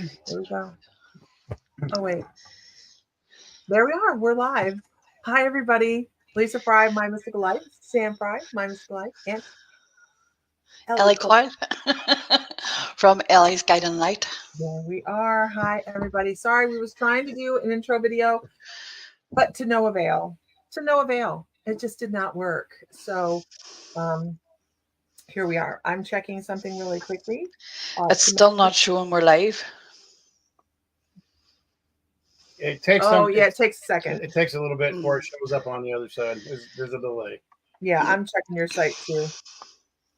There we go. Oh, wait. There we are. We're live. Hi, everybody. Lisa Fry, My Mystical Life. Sam Fry, My Mystical Life. And Ellie. Ellie Coyle from Ellie's Guiding Light. There we are. Hi, everybody. Sorry, we was trying to do an intro video, but to no avail. To no avail. It just did not work. So here we are. I'm checking something really quickly. It's still not showing we're live. It takes it takes a second. It takes a little bit before it shows up on the other side. There's a delay. Yeah, I'm checking your site too.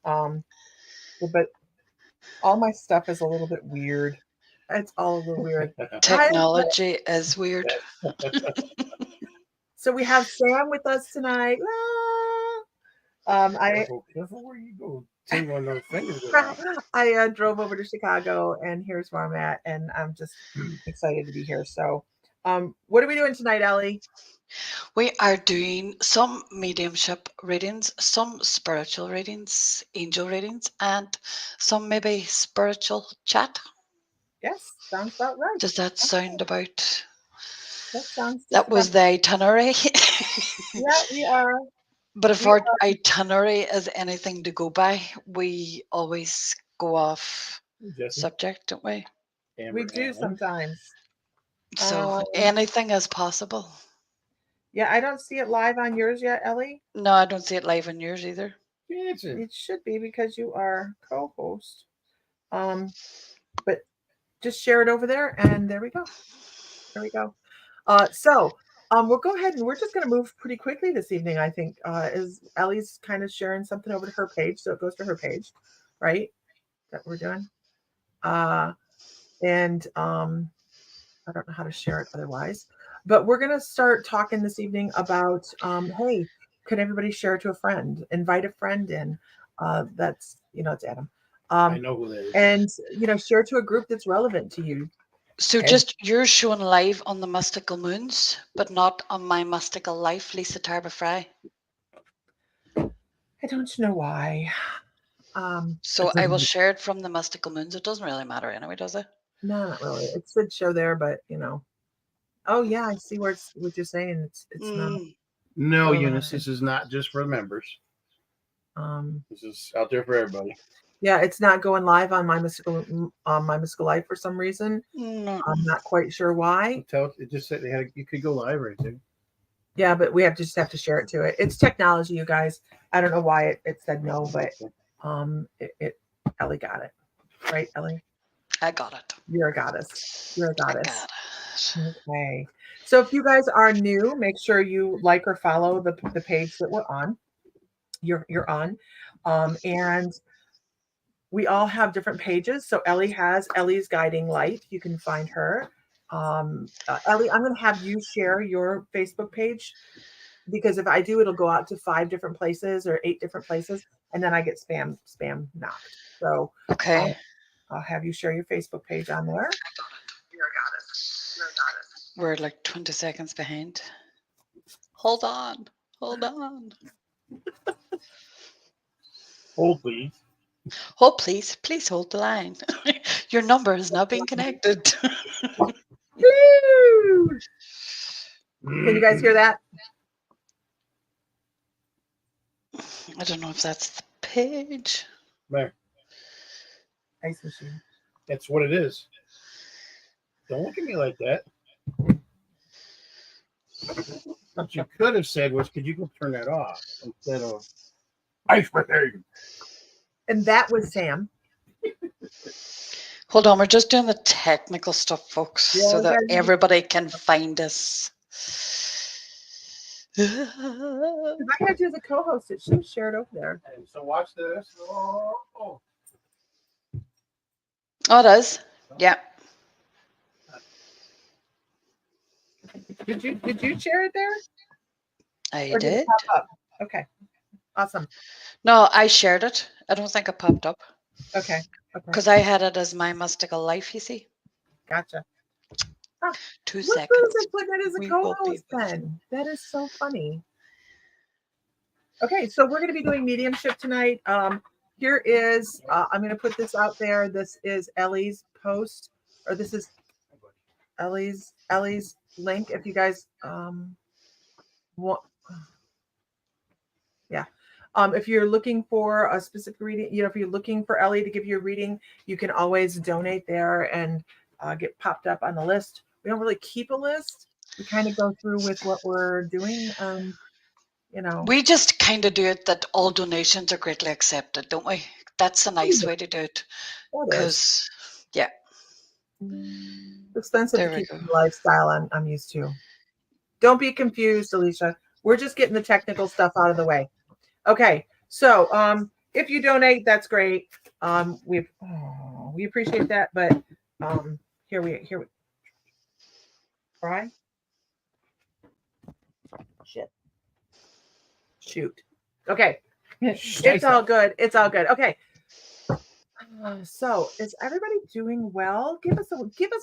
But all my stuff is a little bit weird. It's all a little weird. Technology is weird. So we have Sam with us tonight. Careful where you go. On those fingers. I drove over to Chicago, and here's where I'm at, and I'm just excited to be here. So, what are we doing tonight, Ellie? We are doing some mediumship readings, some spiritual readings, angel readings, and some maybe spiritual chat. Yes, sounds about right. Does that sound about? That was the itinerary. Yeah, we are. But if our itinerary is anything to go by, we always go off subject, don't we? We do sometimes. So anything is possible. Yeah, I don't see it live on yours yet, Ellie. No, I don't see it live on yours either. It should be because you are co-host. But just share it over there, and there we go. There we go. We'll go ahead and we're just going to move pretty quickly this evening. I think is Ellie's kind of sharing something over to her page, so it goes to her page, right? That we're doing. I don't know how to share it otherwise, but we're going to start talking this evening about hey, could everybody share it to a friend? Invite a friend in. That's it's Adam. I know who that is. And share to a group that's relevant to you. So just you're showing live on the Mystical Moons, but not on My Mystical Life, Lisa Tarba Fry. I don't know why. So I will share it from the Mystical Moons. It doesn't really matter anyway, does it? No, not really. It should show there, but Oh yeah, I see what you're saying. It's not. No, Eunice, this is not just for members. This is out there for everybody. Yeah, it's not going live on My Mystical Life for some reason. No. I'm not quite sure why. It just said you could go live right there. Yeah, but we just have to share it to it. It's technology, you guys. I don't know why it said no, but Ellie got it. Right, Ellie? I got it. You're a goddess. You're a goddess. Okay. So if you guys are new, make sure you like or follow the page that we're on. You're on. And we all have different pages. So Ellie has Ellie's Guiding Light. You can find her. Ellie, I'm going to have you share your Facebook page, because if I do, it'll go out to 5 different places or 8 different places, and then I get spam knocked. So okay, I'll have you share your Facebook page on there. You're a goddess. You're a goddess. We're like 20 seconds behind. Hold on. Hold, please. Hold, please. Please hold the line. Your number has not been connected. Can you guys hear that? I don't know if that's the page. There. Ice machine. That's what it is. Don't look at me like that. What you could have said was, could you go turn that off instead of ice machine? And that was Sam. Hold on, we're just doing the technical stuff, folks, so that everybody can find us. If I had you as a co-host, it should have shared over there. And so watch this. Oh, it is. Yeah. Did you share it there? I did. Pop up? Okay. Awesome. No, I shared it. I don't think it popped up. Okay. Because I had it as My Mystical Life, you see. Gotcha. 2 seconds. Put that as a co-host then? That is so funny. Okay, so we're going to be doing mediumship tonight. Here is, I'm going to put this out there. This is Ellie's post or this is Ellie's link. If you guys want, yeah. If you're looking for a specific reading, if you're looking for Ellie to give you a reading, you can always donate there and get popped up on the list. We don't really keep a list. We kind of go through with what we're doing. We just kind of do it that all donations are greatly accepted, don't we? That's a nice way to do it. That is Because, yeah, expensive to there we keep go. the lifestyle I'm used to. Don't be confused, Alicia. We're just getting the technical stuff out of the way. Okay, so if you donate, that's great. We appreciate that, but here we try. Shit. Shoot. Okay. It's all good. It's all good. Okay. So is everybody doing well? Give us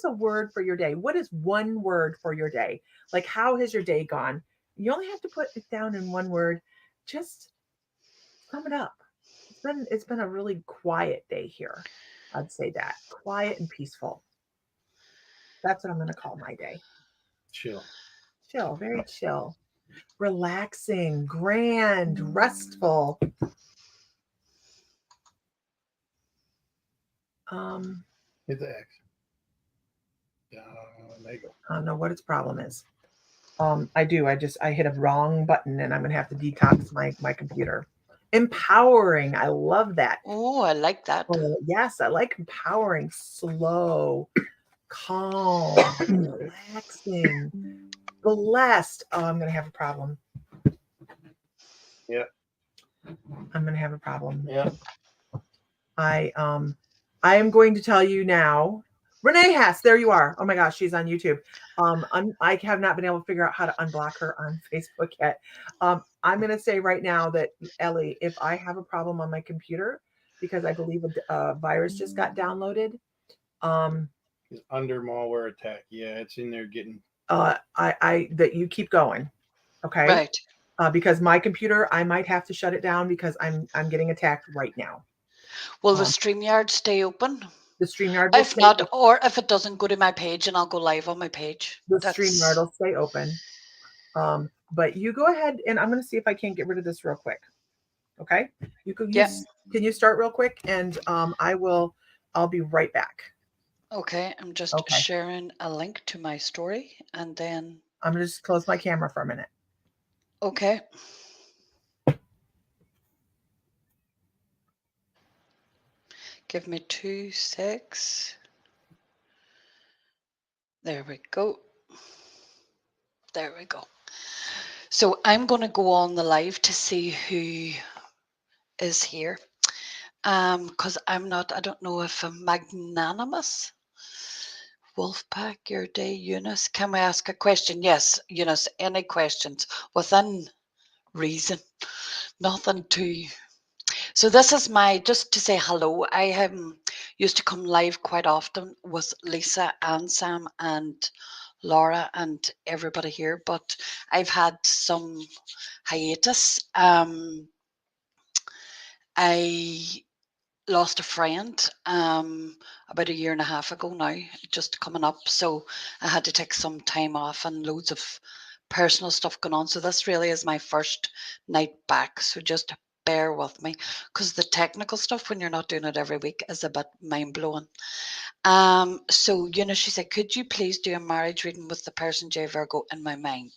a word for your day. What is one word for your day? Like, how has your day gone? You only have to put it down in one word. Just sum it up. It's been a really quiet day here. I'd say that. Quiet and peaceful. That's what I'm gonna call my day. Chill. Chill, very chill. Relaxing, grand, restful. Hit the X. There you go. I don't know what its problem is. I do. I hit a wrong button and I'm gonna have to detox my computer. Empowering. I love that. Oh, I like that. Oh, yes, I like empowering. Slow, calm, relaxing, blessed. Oh, I'm gonna have a problem. Yeah. I'm gonna have a problem. Yeah. I am going to tell you now. Renee Hess, there you are. Oh my gosh, she's on YouTube. I have not been able to figure out how to unblock her on Facebook yet. I'm going to say right now that, Ellie, if I have a problem on my computer, because I believe a virus just got downloaded. It's under malware attack. Yeah, it's in there getting. That you keep going, okay? Right. Because my computer, I might have to shut it down because I'm getting attacked right now. Will the StreamYard stay open? The StreamYard will If stay not, open. or if it doesn't, go to my page and I'll go live on my page. The StreamYard will stay open. But you go ahead and I'm going to see if I can't get rid of this real quick. Okay. You can use, Can you start real quick? And I'll be right back. Okay. I'm just sharing a link to my story and then. I'm going to just close my camera for a minute. Okay. Give me 2 seconds. There we go. There we go. So I'm going to go on the live to see who is here. Because I don't know if I'm magnanimous. Wolfpack, your day, Eunice. Can we ask a question? Yes, Eunice, any questions within reason. Nothing too. So this is just to say hello. I used to come live quite often with Lisa and Sam and Laura and everybody here, but I've had some hiatus. I lost a friend about 1.5 years ago now, just coming up. So I had to take some time off and loads of personal stuff going on. So this really is my first night back. So just bear with me, because the technical stuff when you're not doing it every week is a bit mind-blowing. So she said, could you please do a marriage reading with the person J Virgo in my mind?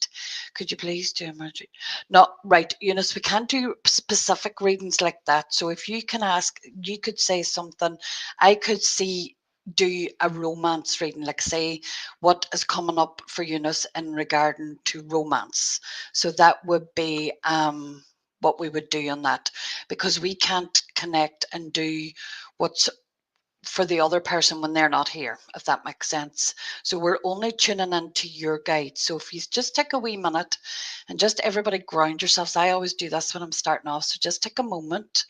Could you please do a marriage reading? No, right, Eunice, we can't do specific readings like that. So if you can ask, you could say something. I could do a romance reading, like say what is coming up for Eunice in regarding to romance. So that would be what we would do on that, because we can't connect and do what's for the other person when they're not here, if that makes sense. So we're only tuning into your guide. So if you just take a wee minute and just everybody ground yourselves. I always do this when I'm starting off. So just take a moment,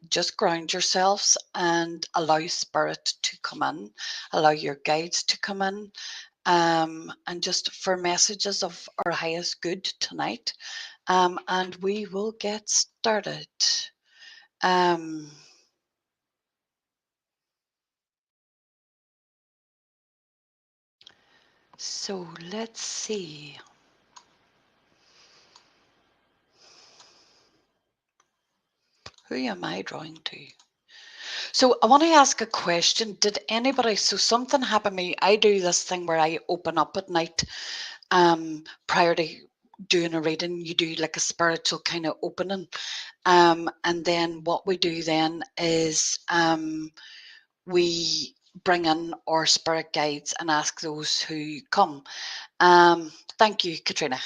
just ground yourselves and allow spirit to come in, allow your guides to come in, and just for messages of our highest good tonight. And we will get started. So let's see. Who am I drawing to? So I want to ask a question. Did anybody, so something happened to me. I do this thing where I open up at night prior to doing a reading. You do like a spiritual kind of opening. And then what we do then is we bring in our spirit guides and ask those who come. Thank you, Katrina.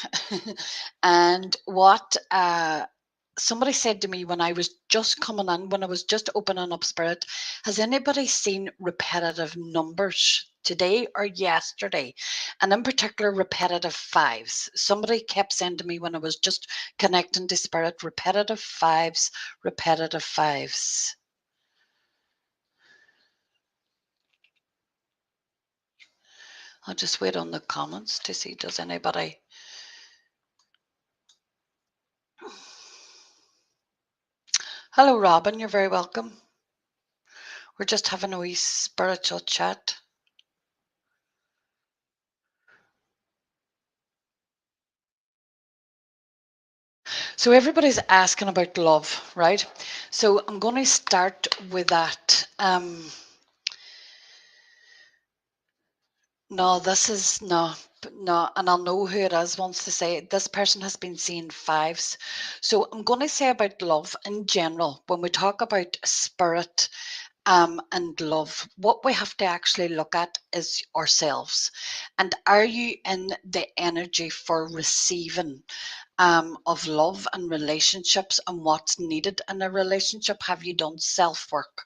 And what somebody said to me when I was just coming in, when I was just opening up spirit, has anybody seen repetitive numbers today or yesterday? And in particular, repetitive fives. Somebody kept saying to me when I was just connecting to spirit, repetitive fives, repetitive fives. I'll just wait on the comments to see, does anybody? Hello, Robin, you're very welcome. We're just having a wee spiritual chat. So everybody's asking about love, right? So I'm going to start with that. No, this is no, and I'll know who it is once to say it. This person has been seeing fives. So I'm going to say about love in general, when we talk about spirit and love, what we have to actually look at is ourselves. And are you in the energy for receiving of love and relationships and what's needed in a relationship? Have you done self work?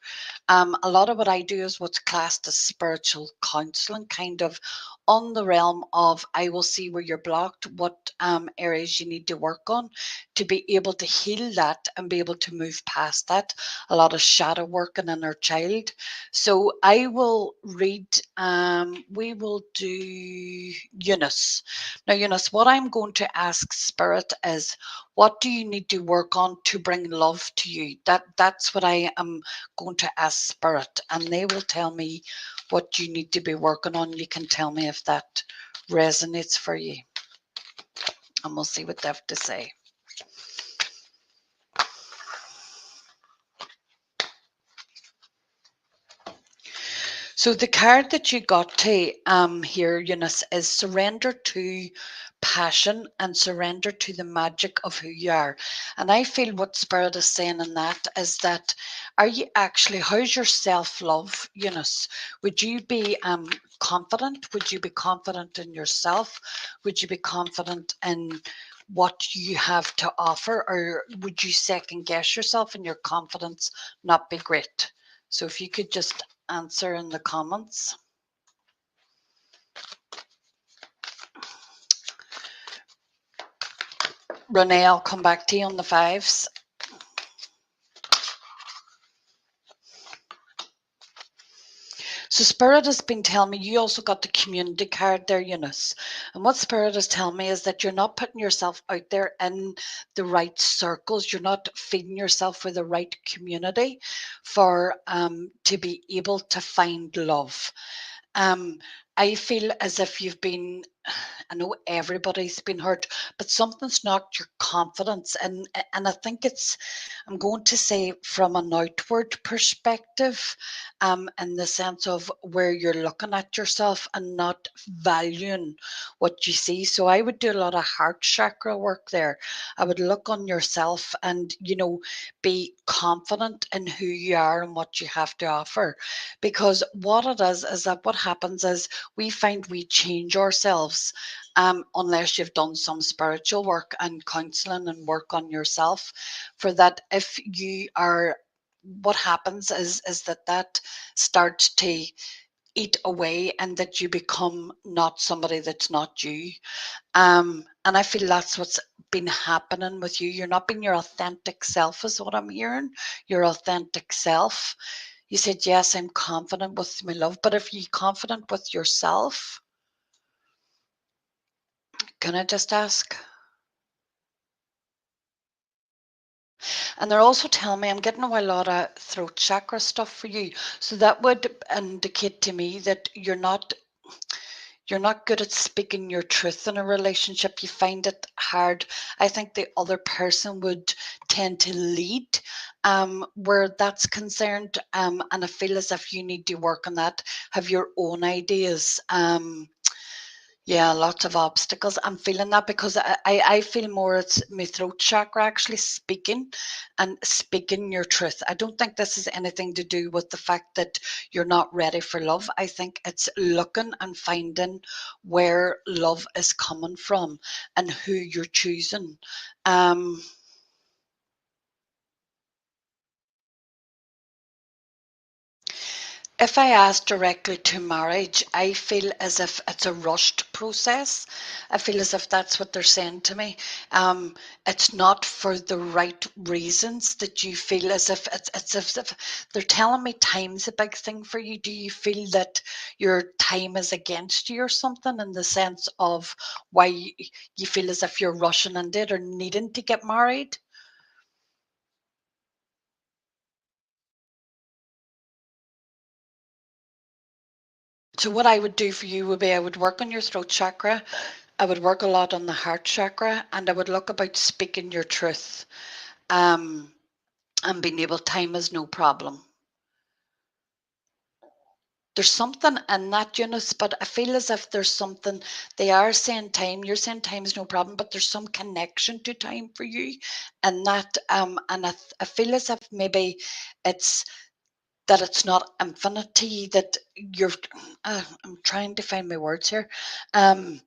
A lot of what I do is what's classed as spiritual counseling, kind of on the realm of I will see where you're blocked, what areas you need to work on to be able to heal that and be able to move past that. A lot of shadow work and inner child. So I will read, we will do Eunice. Now, Eunice, what I'm going to ask Spirit is, what do you need to work on to bring love to you? That's what I am going to ask Spirit, and they will tell me what you need to be working on. You can tell me if that resonates for you, and we'll see what they have to say. So the card that you got to here, Eunice, is surrender to passion and surrender to the magic of who you are. And I feel what Spirit is saying in that is that, are you actually, how's your self-love, Eunice? Would you be confident? Would you be confident in yourself? Would you be confident in what you have to offer? Or would you second guess yourself and your confidence not be great? So if you could just answer in the comments. Renee, I'll come back to you on the fives. So Spirit has been telling me, you also got the community card there, Eunice. And what Spirit is telling me is that you're not putting yourself out there in the right circles. You're not feeding yourself with the right community for to be able to find love. I feel as if you've been, I know everybody's been hurt, but something's knocked your confidence. And I think it's, I'm going to say from an outward perspective, in the sense of where you're looking at yourself and not valuing what you see. So I would do a lot of heart chakra work there. I would look on yourself and, you know, be confident in who you are and what you have to offer. Because what it is that what happens is we find we change ourselves unless you've done some spiritual work and counseling and work on yourself. For that, if you are, what happens is that starts to eat away and that you become not somebody that's not you. And I feel that's what's been happening with you. You're not being your authentic self, is what I'm hearing. Your authentic self. You said, yes, I'm confident with my love, but if you're confident with yourself, can I just ask? And they're also telling me, I'm getting a lot of throat chakra stuff for you. So that would indicate to me that you're not You're not good at speaking your truth in a relationship. You find it hard. I think the other person would tend to lead where that's concerned. And I feel as if you need to work on that, have your own ideas. Yeah, lots of obstacles. I'm feeling that because I feel more it's my throat chakra actually speaking and speaking your truth. I don't think this is anything to do with the fact that you're not ready for love. I think it's looking and finding where love is coming from and who you're choosing. If I ask directly to marriage, I feel as if it's a rushed process. I feel as if that's what they're saying to me. It's not for the right reasons that you feel as if it's as if they're telling me time's a big thing for you. Do you feel that your time is against you or something in the sense of why you feel as if you're rushing into it or needing to get married? So what I would do for you would be I would work on your throat chakra. I would work a lot on the heart chakra, and I would look about speaking your truth, and being able. Time is no problem. There's something in that, Eunice, but I feel as if there's something. They are saying time. You're saying time is no problem, but there's some connection to time for you, and that. And I feel as if maybe it's that it's not infinity. That you're. I'm trying to find my words here. Um.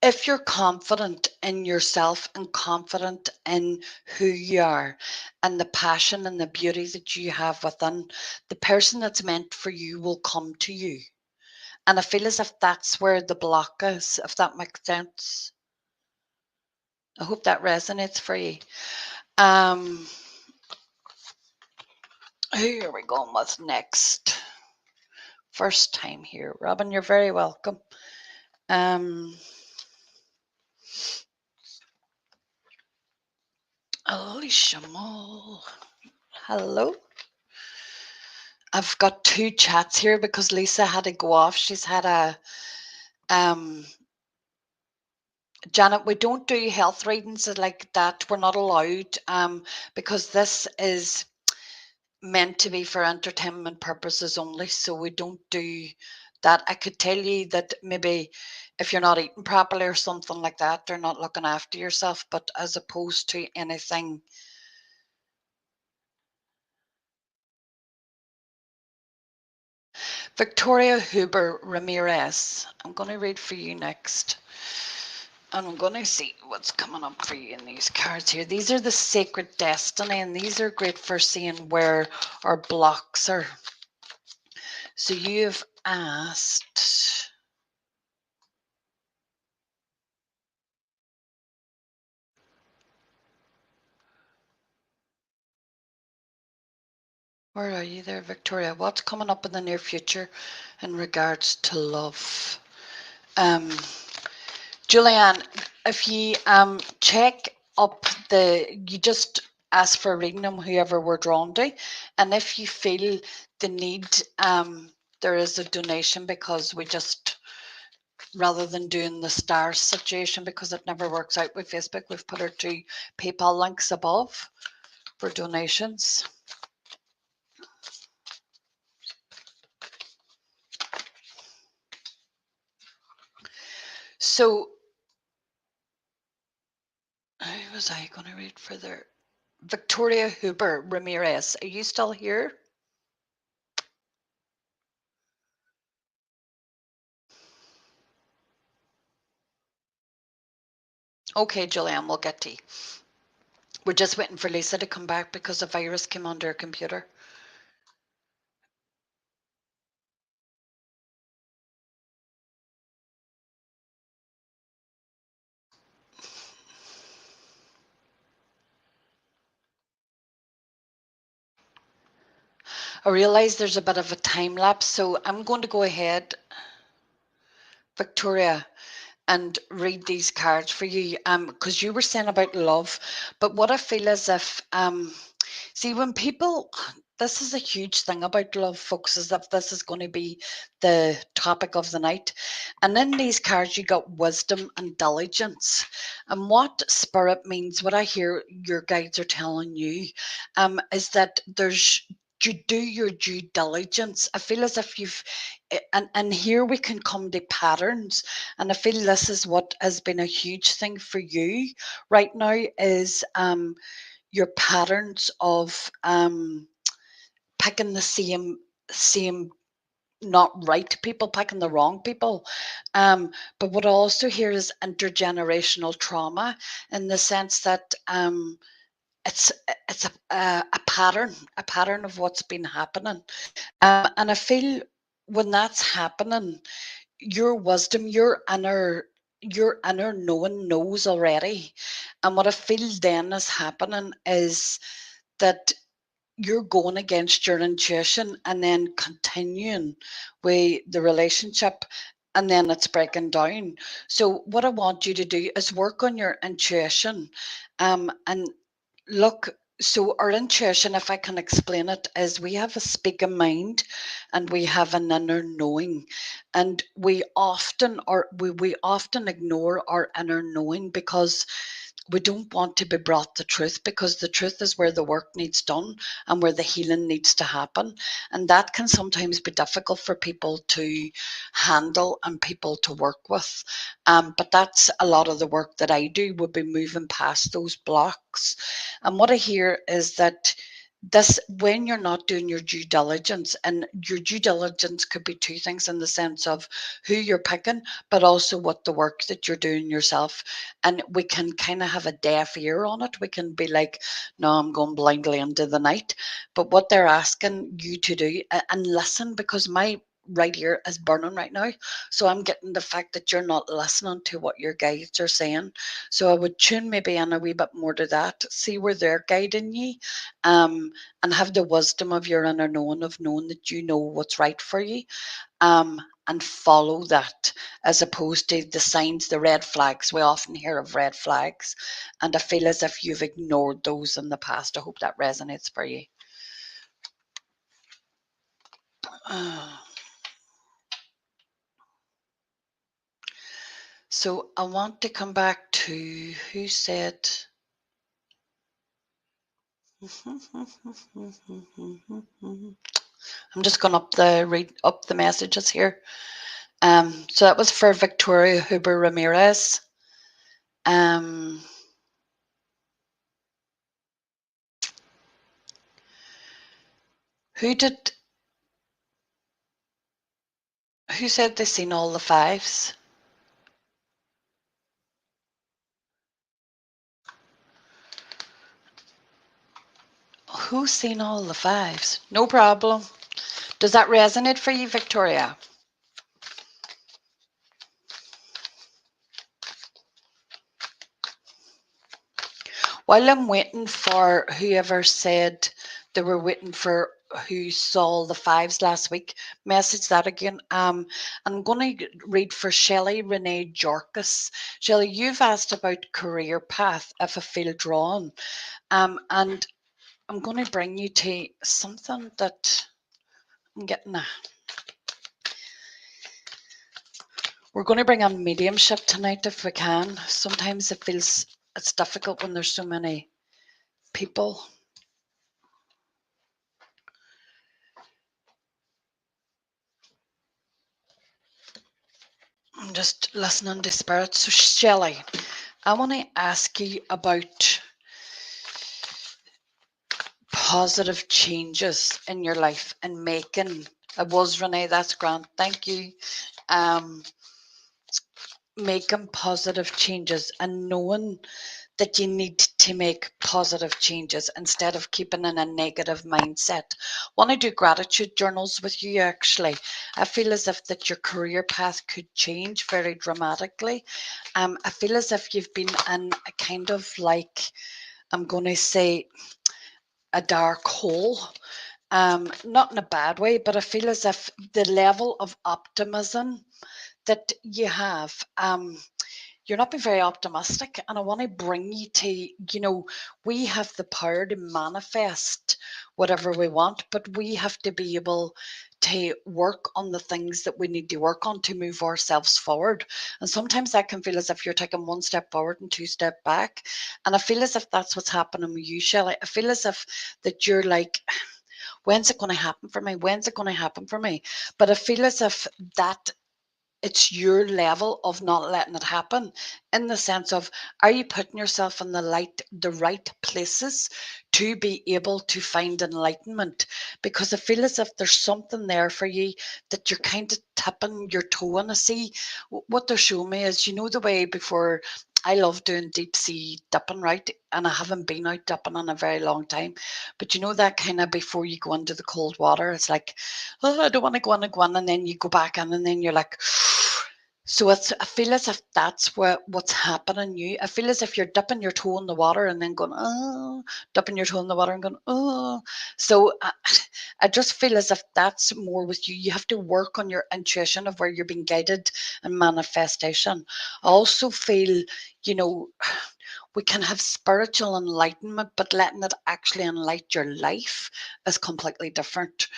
If you're confident in yourself and confident in who you are and the passion and the beauty that you have within, the person that's meant for you will come to you. And I feel as if that's where the block is, if that makes sense. I hope that resonates for you. Who are we going with next? First time here. Robin, you're very welcome. Alicia Moll. Hello. I've got two chats here because Lisa had to go off. She's had a Janet, we don't do health readings like that. We're not allowed because this is meant to be for entertainment purposes only. So we don't do that. I could tell you that maybe if you're not eating properly or something like that, they're not looking after yourself, but as opposed to anything. Victoria Huber Ramirez, I'm going to read for you next. And I'm going to see what's coming up for you in these cards here. These are the Sacred Destiny, and these are great for seeing where our blocks are. So you've asked... Where are you there, Victoria? What's coming up in the near future in regards to love? Julianne, if you check up you just ask for a reading on whoever we're drawn to, and if you feel the need, there is a donation because we just, rather than doing the stars situation because it never works out with Facebook, we've put our two PayPal links above for donations. So who was I going to read further? Victoria Huber Ramirez, are you still here? Okay, Julianne, we'll get to you. We're just waiting for Lisa to come back because a virus came onto her computer. I realize there's a bit of a time lapse, so I'm going to go ahead, Victoria, and read these cards for you, because you were saying about love, but what I feel is if see, when people, this is a huge thing about love, folks, is that this is going to be the topic of the night. And in these cards, you got wisdom and diligence. And what spirit means, what I hear your guides are telling you, is that you do your due diligence. I feel as if you've, and here we can come to patterns. And I feel this is what has been a huge thing for you right now is your patterns of picking the same not right people, picking the wrong people. But what I also hear is intergenerational trauma in the sense that it's a pattern of what's been happening. And I feel when that's happening, your wisdom, your inner knowing knows already. And what I feel then is happening is that you're going against your intuition and then continuing with the relationship, and then it's breaking down. So what I want you to do is work on your intuition, and look. So our intuition, if I can explain it, is we have a speaking mind and we have an inner knowing. And we often ignore our inner knowing because we don't want to be brought the truth, because the truth is where the work needs done and where the healing needs to happen. And that can sometimes be difficult for people to handle and people to work with. But that's a lot of the work that I do, would be moving past those blocks. And what I hear is that this, when you're not doing your due diligence, and your due diligence could be two things in the sense of who you're picking, but also what the work that you're doing yourself. And we can kind of have a deaf ear on it. We can be like, no, I'm going blindly into the night. But what they're asking you to do, and listen, because my right ear is burning right now. So I'm getting the fact that you're not listening to what your guides are saying. So I would tune maybe in a wee bit more to that, see where they're guiding you, and have the wisdom of your inner knowing, of knowing that you know what's right for you, and follow that, as opposed to the signs, the red flags. We often hear of red flags, and I feel as if you've ignored those in the past. I hope that resonates for you. So I want to come back to who said. I'm just going to read up the messages here. So that was for Victoria Huber Ramirez. Who said they seen all the fives? Who's seen all the fives? No problem. Does that resonate for you, Victoria? While I'm waiting for whoever said they were waiting for who saw the fives last week, message that again. I'm going to read for Shelley Renee Jorkis. Shelley, you've asked about career path, if I feel drawn. And I'm going to bring you to something that I'm getting a... We're going to bring on mediumship tonight if we can. Sometimes it feels it's difficult when there's so many people. I'm just listening to spirit. So Shelley, I want to ask you about positive changes in your life and making. It was Renee, that's grand. Thank you. Making positive changes and knowing that you need to make positive changes instead of keeping in a negative mindset. Want to do gratitude journals with you, actually. I feel as if that your career path could change very dramatically. I feel as if you've been in a kind of like, I'm going to say, a dark hole. Not in a bad way, but I feel as if the level of optimism that you have, you're not being very optimistic. And I want to bring you to, you know, we have the power to manifest whatever we want, but we have to be able to work on the things that we need to work on to move ourselves forward. And sometimes that can feel as if you're taking one step forward and two step back. And I feel as if that's what's happening with you, Shelley. I feel as if that you're like, when's it going to happen for me? When's it going to happen for me? But I feel as if that it's your level of not letting it happen, in the sense of, are you putting yourself in the right places to be able to find enlightenment? Because I feel as if there's something there for you that you're kind of tipping your toe on. I see what they're showing me is, you know, the way before, I love doing deep sea dipping, right? And I haven't been out dipping in a very long time. But you know that kind of before you go into the cold water, it's like, oh, I don't want to go in, and then you go back in, and then you're like, so I feel as if that's what's happening you. I feel as if you're dipping your toe in the water and then going, oh, dipping your toe in the water and going, oh. So I just feel as if that's more with you. You have to work on your intuition of where you're being guided and manifestation. I also feel, you know, we can have spiritual enlightenment, but letting it actually enlighten your life is completely different.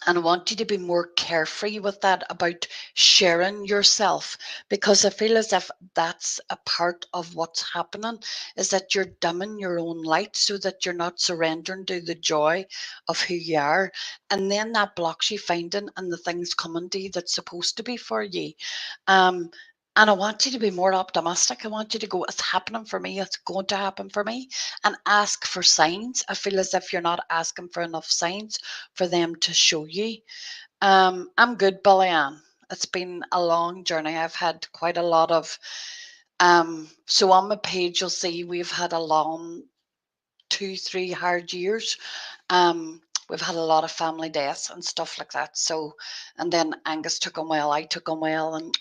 And I want you to be more carefree with that, about sharing yourself, because I feel as if that's a part of what's happening, is that you're dimming your own light so that you're not surrendering to the joy of who you are. And then that blocks you finding and the things coming to you that's supposed to be for you. Um, and I want you to be more optimistic. I want you to go, it's happening for me. It's going to happen for me. And ask for signs. I feel as if you're not asking for enough signs for them to show you. I'm good, Billy Ann. It's been a long journey. I've had quite a lot of, so on my page, you'll see we've had a long 2-3 hard years. We've had a lot of family deaths and stuff like that. So, and then Angus took on well, I took on well, and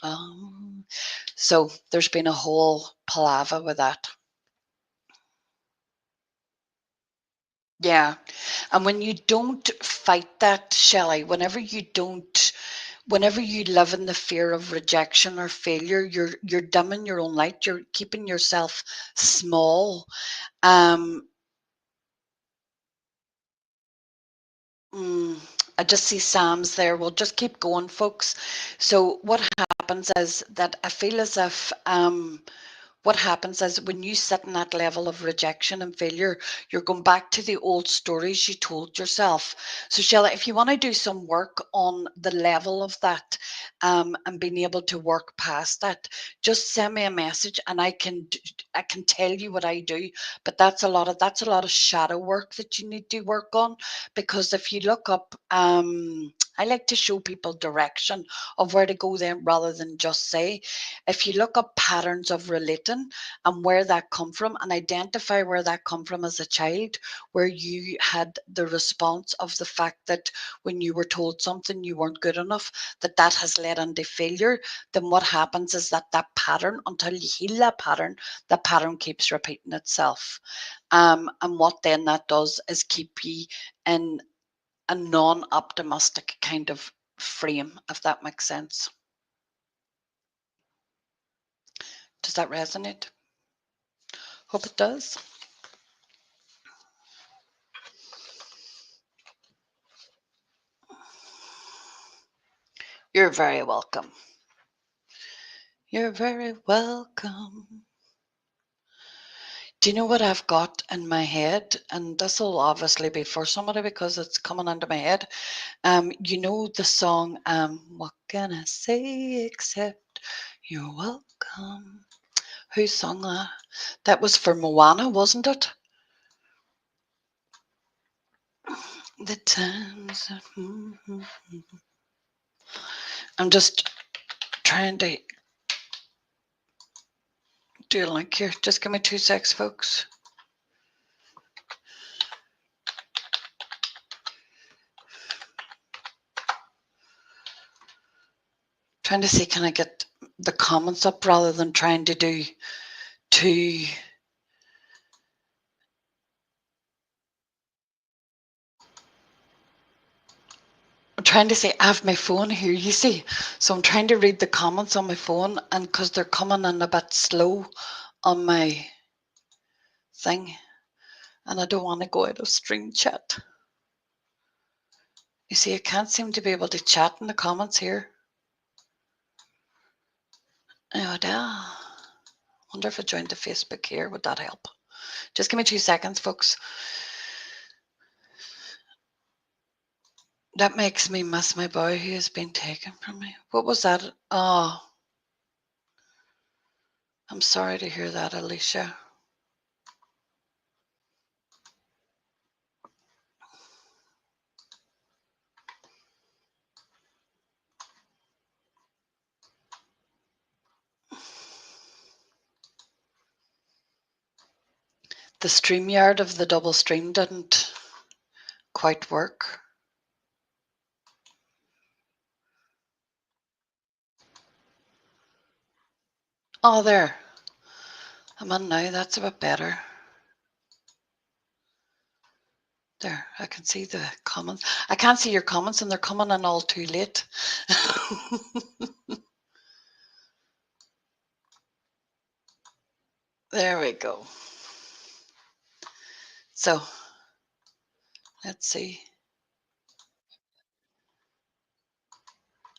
so there's been a whole palaver with that. Yeah. And when you don't fight that, Shelley, whenever you live in the fear of rejection or failure, you're dimming your own light, you're keeping yourself small. Um I just see Sam's there. We'll just keep going, folks. So what happens is that I feel as if what happens is when you sit in that level of rejection and failure, you're going back to the old stories you told yourself. So, Sheila, if you want to do some work on the level of that, and being able to work past that, just send me a message, and I can tell you what I do. But that's a lot of shadow work that you need to work on, because if you look up, I like to show people direction of where to go then, rather than just say. If you look up patterns of relating and where that come from, and identify where that come from as a child, where you had the response of the fact that when you were told something you weren't good enough, that has led into failure, then what happens is that pattern, until you heal that pattern keeps repeating itself. And what then that does is keep you in a non-optimistic kind of frame, if that makes sense. Does that resonate? Hope it does. You're very welcome. You're very welcome. Do you know what I've got in my head? And this will obviously be for somebody because it's coming into my head. You know the song, what can I say except you're welcome? Who sung that? That was for Moana, wasn't it? The times. I'm just trying to do a link here. Just give me 2 secs, folks. Trying to see, can I get the comments up rather than trying to do two. I'm trying to say, I have my phone here, you see. So I'm trying to read the comments on my phone, and because they're coming in a bit slow on my thing, and I don't want to go out of stream chat. You see, I can't seem to be able to chat in the comments here. Oh, dear. Wonder if I joined the Facebook here, would that help? Just give me 2 seconds, folks. That makes me miss my boy who has been taken from me. What was that? Oh, I'm sorry to hear that, Alicia. The StreamYard of the double stream didn't quite work. Oh, there. I'm on now. That's a bit better. There, I can see the comments. I can't see your comments, and they're coming in all too late. There we go. So, let's see.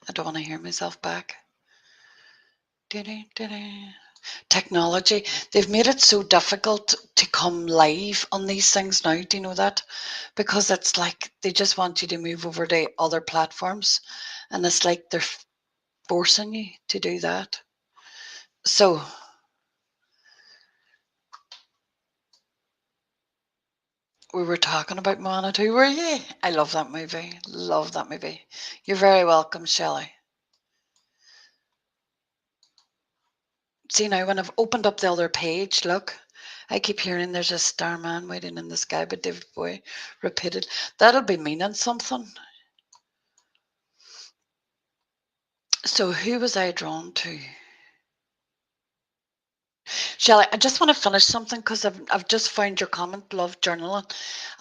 I don't want to hear myself back. Technology. They've made it so difficult to come live on these things now. Do you know that? Because it's like they just want you to move over to other platforms, and it's like they're forcing you to do that. So we were talking about Moana 2, were you? I love that movie. Love that movie. You're very welcome, Shelley. See now, when I've opened up the other page, look, I keep hearing there's a starman waiting in the sky, but David Bowie repeated. That'll be meaning something. So who was I drawn to? Shelley, I just want to finish something because I've just found your comment, love journaling.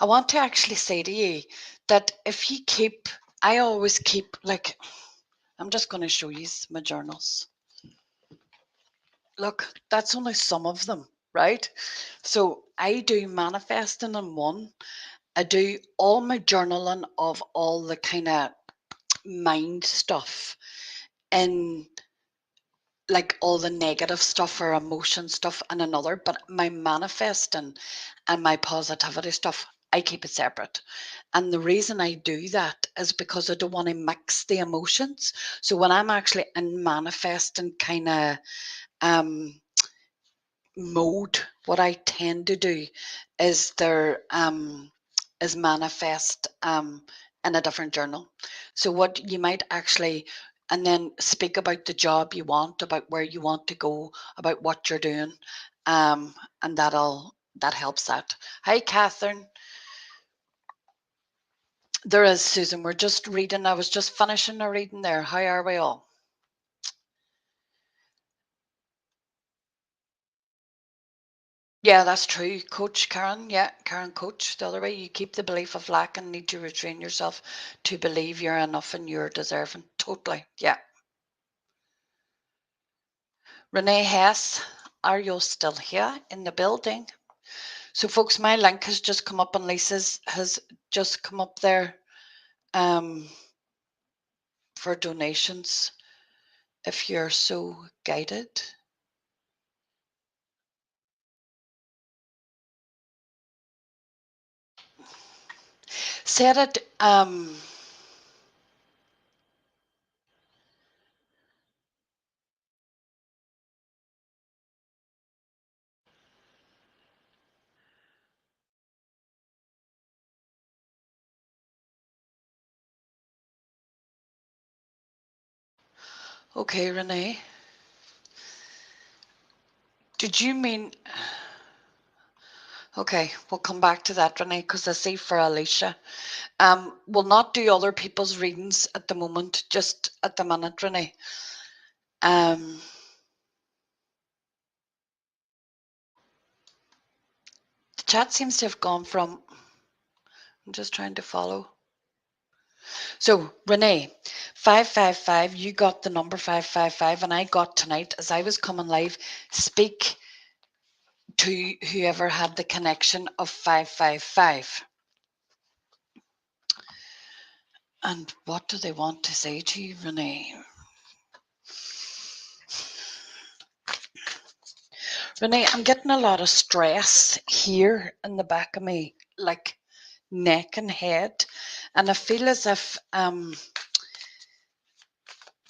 I want to actually say to you that if you keep, I always keep, like, I'm just going to show you my journals. Look, that's only some of them, right? So I do manifesting in one. I do all my journaling of all the kind of mind stuff in, like, all the negative stuff or emotion stuff in another, but my manifesting and my positivity stuff, I keep it separate. And the reason I do that is because I don't want to mix the emotions. So when I'm actually in manifesting kind of mode, what I tend to do is is manifest in a different journal. So what you might actually, and then speak about the job you want, about where you want to go, about what you're doing, and that helps that. Hi, Catherine. There is, Susan. We're just reading. I was just finishing a reading there. How are we all? Yeah, that's true. Coach Karen. Yeah, Karen Coach. The other way, you keep the belief of lack and need to retrain yourself to believe you're enough and you're deserving. Totally. Yeah. Renee Hess, are you still here in the building? So, folks, my link has just come up, and Lisa's has just come up there for donations if you're so guided. Said it. Okay, Renee. Did you mean? Okay, we'll come back to that, Renee, because I see for Alicia. We'll not do other people's readings at the moment, just at the minute, Renee. The chat seems to have gone from, I'm just trying to follow. So, Renee, 555, you got the number 555, and I got tonight as I was coming live, speak to whoever had the connection of 555. And what do they want to say to you, Renee? Renee, I'm getting a lot of stress here in the back of me, like neck and head. And I feel as if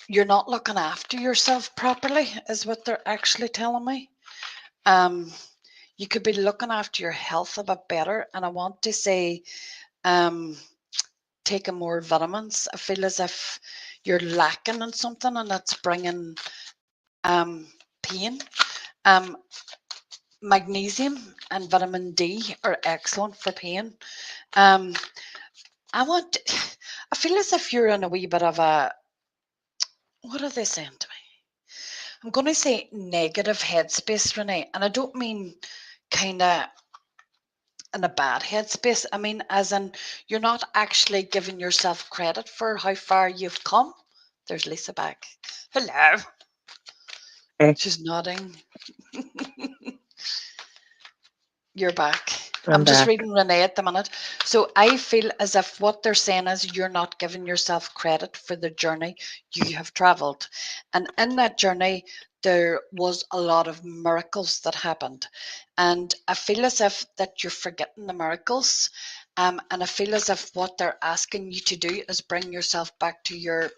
you're not looking after yourself properly, is what they're actually telling me. You could be looking after your health a bit better. And I want to say, taking more vitamins. I feel as if you're lacking in something and that's bringing pain. Magnesium and vitamin D are excellent for pain. I feel as if you're in a wee bit of a, what are they saying to me? I'm going to say negative headspace, Renee. And I don't mean kind of in a bad headspace. I mean, as in, you're not actually giving yourself credit for how far you've come. There's Lisa back. Hello. Hey. She's nodding. You're back. I'm just back. reading Renee at the minute. So I feel as if what they're saying is you're not giving yourself credit for the journey you have traveled. And in that journey, there was a lot of miracles that happened. And I feel as if that you're forgetting the miracles. And I feel as if what they're asking you to do is bring yourself back to your,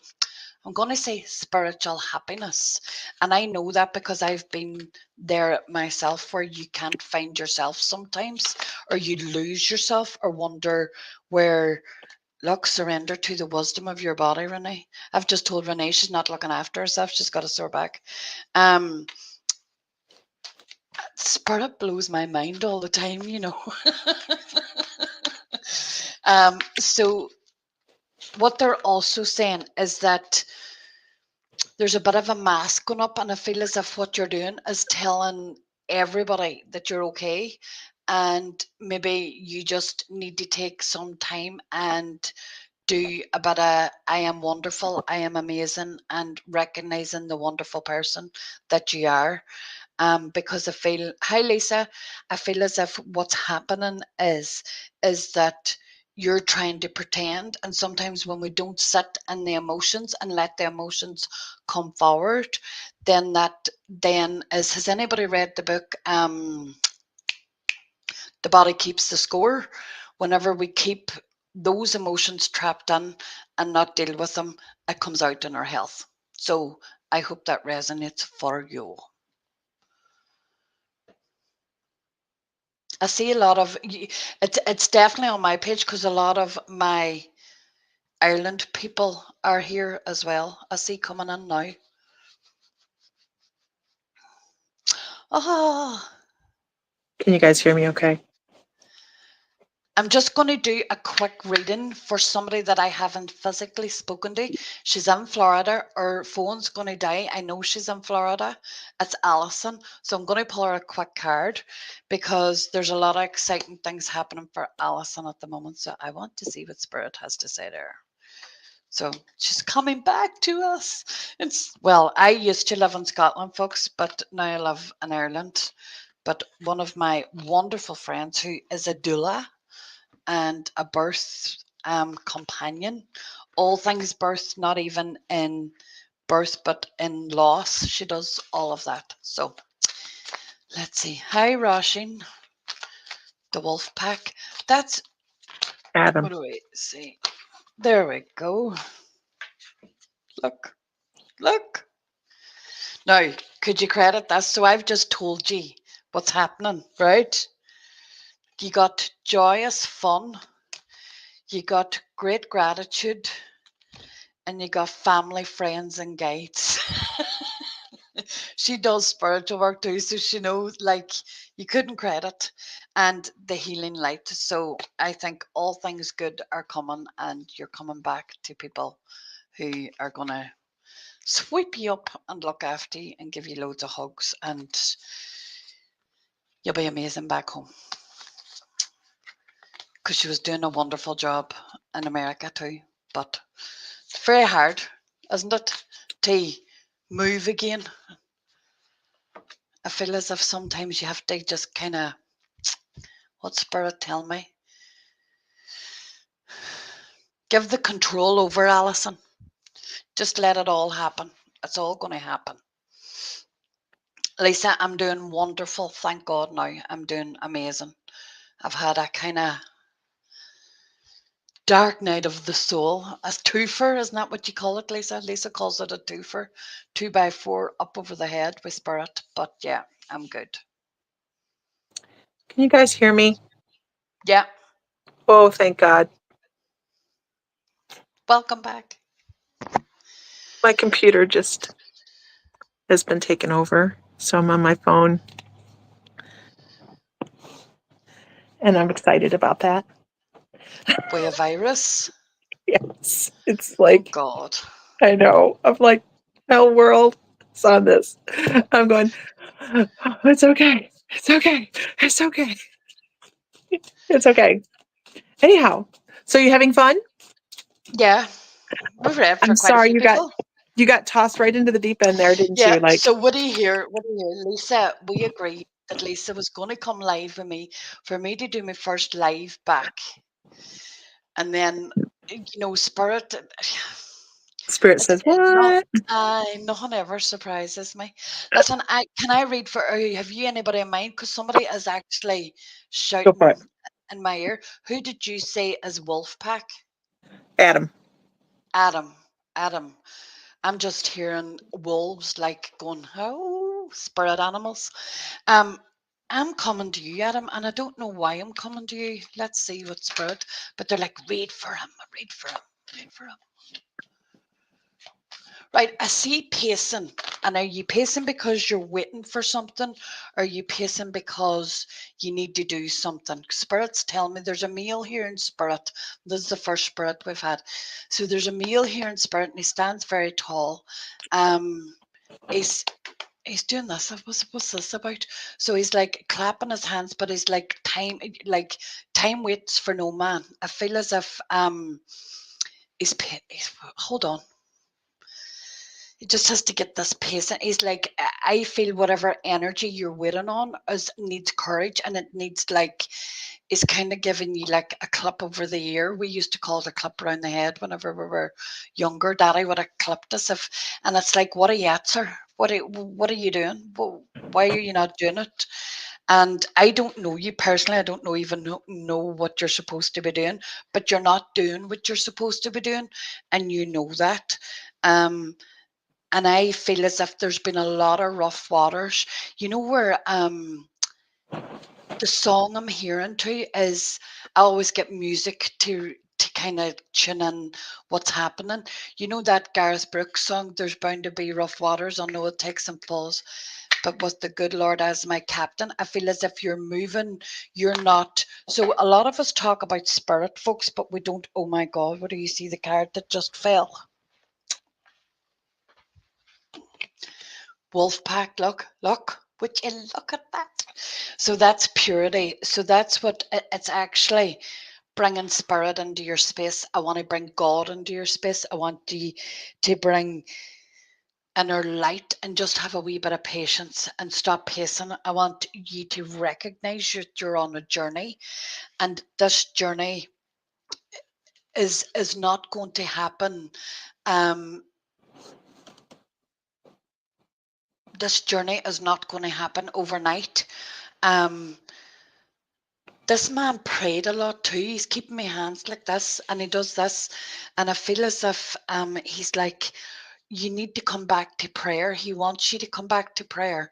I'm going to say, spiritual happiness. And I know that because I've been there myself, where you can't find yourself sometimes, or you lose yourself, or wonder where. Look, surrender to the wisdom of your body, Renee. I've just told Renee she's not looking after herself. She's got a sore back. Spirit blows my mind all the time, you know. So what they're also saying is that there's a bit of a mask going up, and I feel as if what you're doing is telling everybody that you're okay, and maybe you just need to take some time and do a bit of I am wonderful, I am amazing, and recognizing the wonderful person that you are. Because I feel, hi Lisa, I feel as if what's happening is that you're trying to pretend, and sometimes when we don't sit in the emotions and let the emotions come forward, then that then is, has anybody read the book The Body Keeps the Score? Whenever we keep those emotions trapped in and not deal with them, it comes out in our health. So I hope that resonates for you. I see a lot of it's definitely on my page because a lot of my Ireland people are here as well. I see coming in now. Oh, Can you guys hear me okay? I'm just going to do a quick reading for somebody that I haven't physically spoken to. She's in Florida. Her phone's going to die. I know she's in Florida. It's Alison. So I'm going to pull her a quick card because there's a lot of exciting things happening for Alison at the moment. So I want to see what Spirit has to say there. So she's coming back to us. Well, I used to live in Scotland, folks, but now I live in Ireland. But one of my wonderful friends who is a doula and a birth companion, all things birth, not even in birth, but in loss. She does all of that. So let's see. Hi, Roshin, the wolf pack. That's Adam. what do we see? There we go. Look. Now, could you credit this? So I've just told you what's happening, right? You got joyous fun, you got great gratitude, and you got family, friends, and guides. She does spiritual work too, so she knows, like, you couldn't credit, and the healing light. So I think all things good are coming, and you're coming back to people who are going to sweep you up and look after you and give you loads of hugs, and you'll be amazing back home. Because she was doing a wonderful job in America too. but it's very hard, isn't it, to move again? I feel as if sometimes you have to just kind of, what spirit tell me? Give the control over, Alison. Just let it all happen. It's all going to happen. Lisa, I'm doing wonderful. Thank God now. I'm doing amazing. I've had a kind of dark night of the soul. A twofer, isn't that what you call it, Lisa? Lisa calls it a twofer. 2x4 up over the head with spirit. But yeah, I'm good. Can you guys hear me? Yeah. Oh, thank God. Welcome back. My computer just has been taken over. So I'm on my phone. And I'm excited about that. With a virus. Yes. It's Oh like, God. I know. I'm like, hell world is on this. I'm going, oh, it's okay. It's okay. It's okay. It's okay. Anyhow, so you having fun? Yeah. We've read for I'm quite a sorry few you people. got tossed right into the deep end there, didn't Yeah. you? Like, So what do you hear? What do you hear? Lisa, we agreed that Lisa was going to come live with me for me to do my first live back. And then, Spirit. Spirit says, what? Nothing ever surprises me. Listen, can I read for? Have you anybody in mind? Because somebody is actually Go for shouting it. in my ear. Who did you say is Wolfpack? Adam. Adam. Adam. I'm just hearing wolves like going, oh, spirit animals. Um, I'm coming to you, Adam, and I don't know why I'm coming to you. Let's see what spirit. But they're like, read for him, read for him, read for him. Right, I see pacing. And are you pacing because you're waiting for something? Or are you pacing because you need to do something? Spirits tell me there's a meal here in spirit. This is the first spirit we've had. So there's a meal here in spirit, and he stands very tall. He's he's doing this. What's this about? So he's like clapping his hands, but he's like time waits for no man. I feel as if he's hold on. He just has to get this pace. And he's like, I feel whatever energy you're waiting on needs courage, and it needs is kind of giving you like a clip over the ear. We used to call it a clip around the head whenever we were younger. Daddy would have clipped us and it's like, what are you at, sir? What are you doing? Why are you not doing it? And I don't know you personally. I don't know what you're supposed to be doing, but you're not doing what you're supposed to be doing, and you know that. And I feel as if there's been a lot of rough waters. Where the song I'm hearing to is, I always get music to kind of tune in what's happening. That Gareth Brooks song, "There's bound to be rough waters. I know it takes some falls, but with the good Lord as my captain." I feel as if you're moving, you're not. So a lot of us talk about spirit, folks, but we don't. Oh my God, what do you see? The card that just fell. Wolfpack, look, would you look at that? So that's purity. So that's what it's actually bringing spirit into your space. I want to bring God into your space. I want you to bring inner light and just have a wee bit of patience and stop pacing. I want you to recognize you're on a journey, and this journey is not going to happen. Um, this journey is not going to happen overnight. Um, this man prayed a lot too. He's keeping my hands like this, and he does this, and I feel as if he's like, you need to come back to prayer. He wants you to come back to prayer.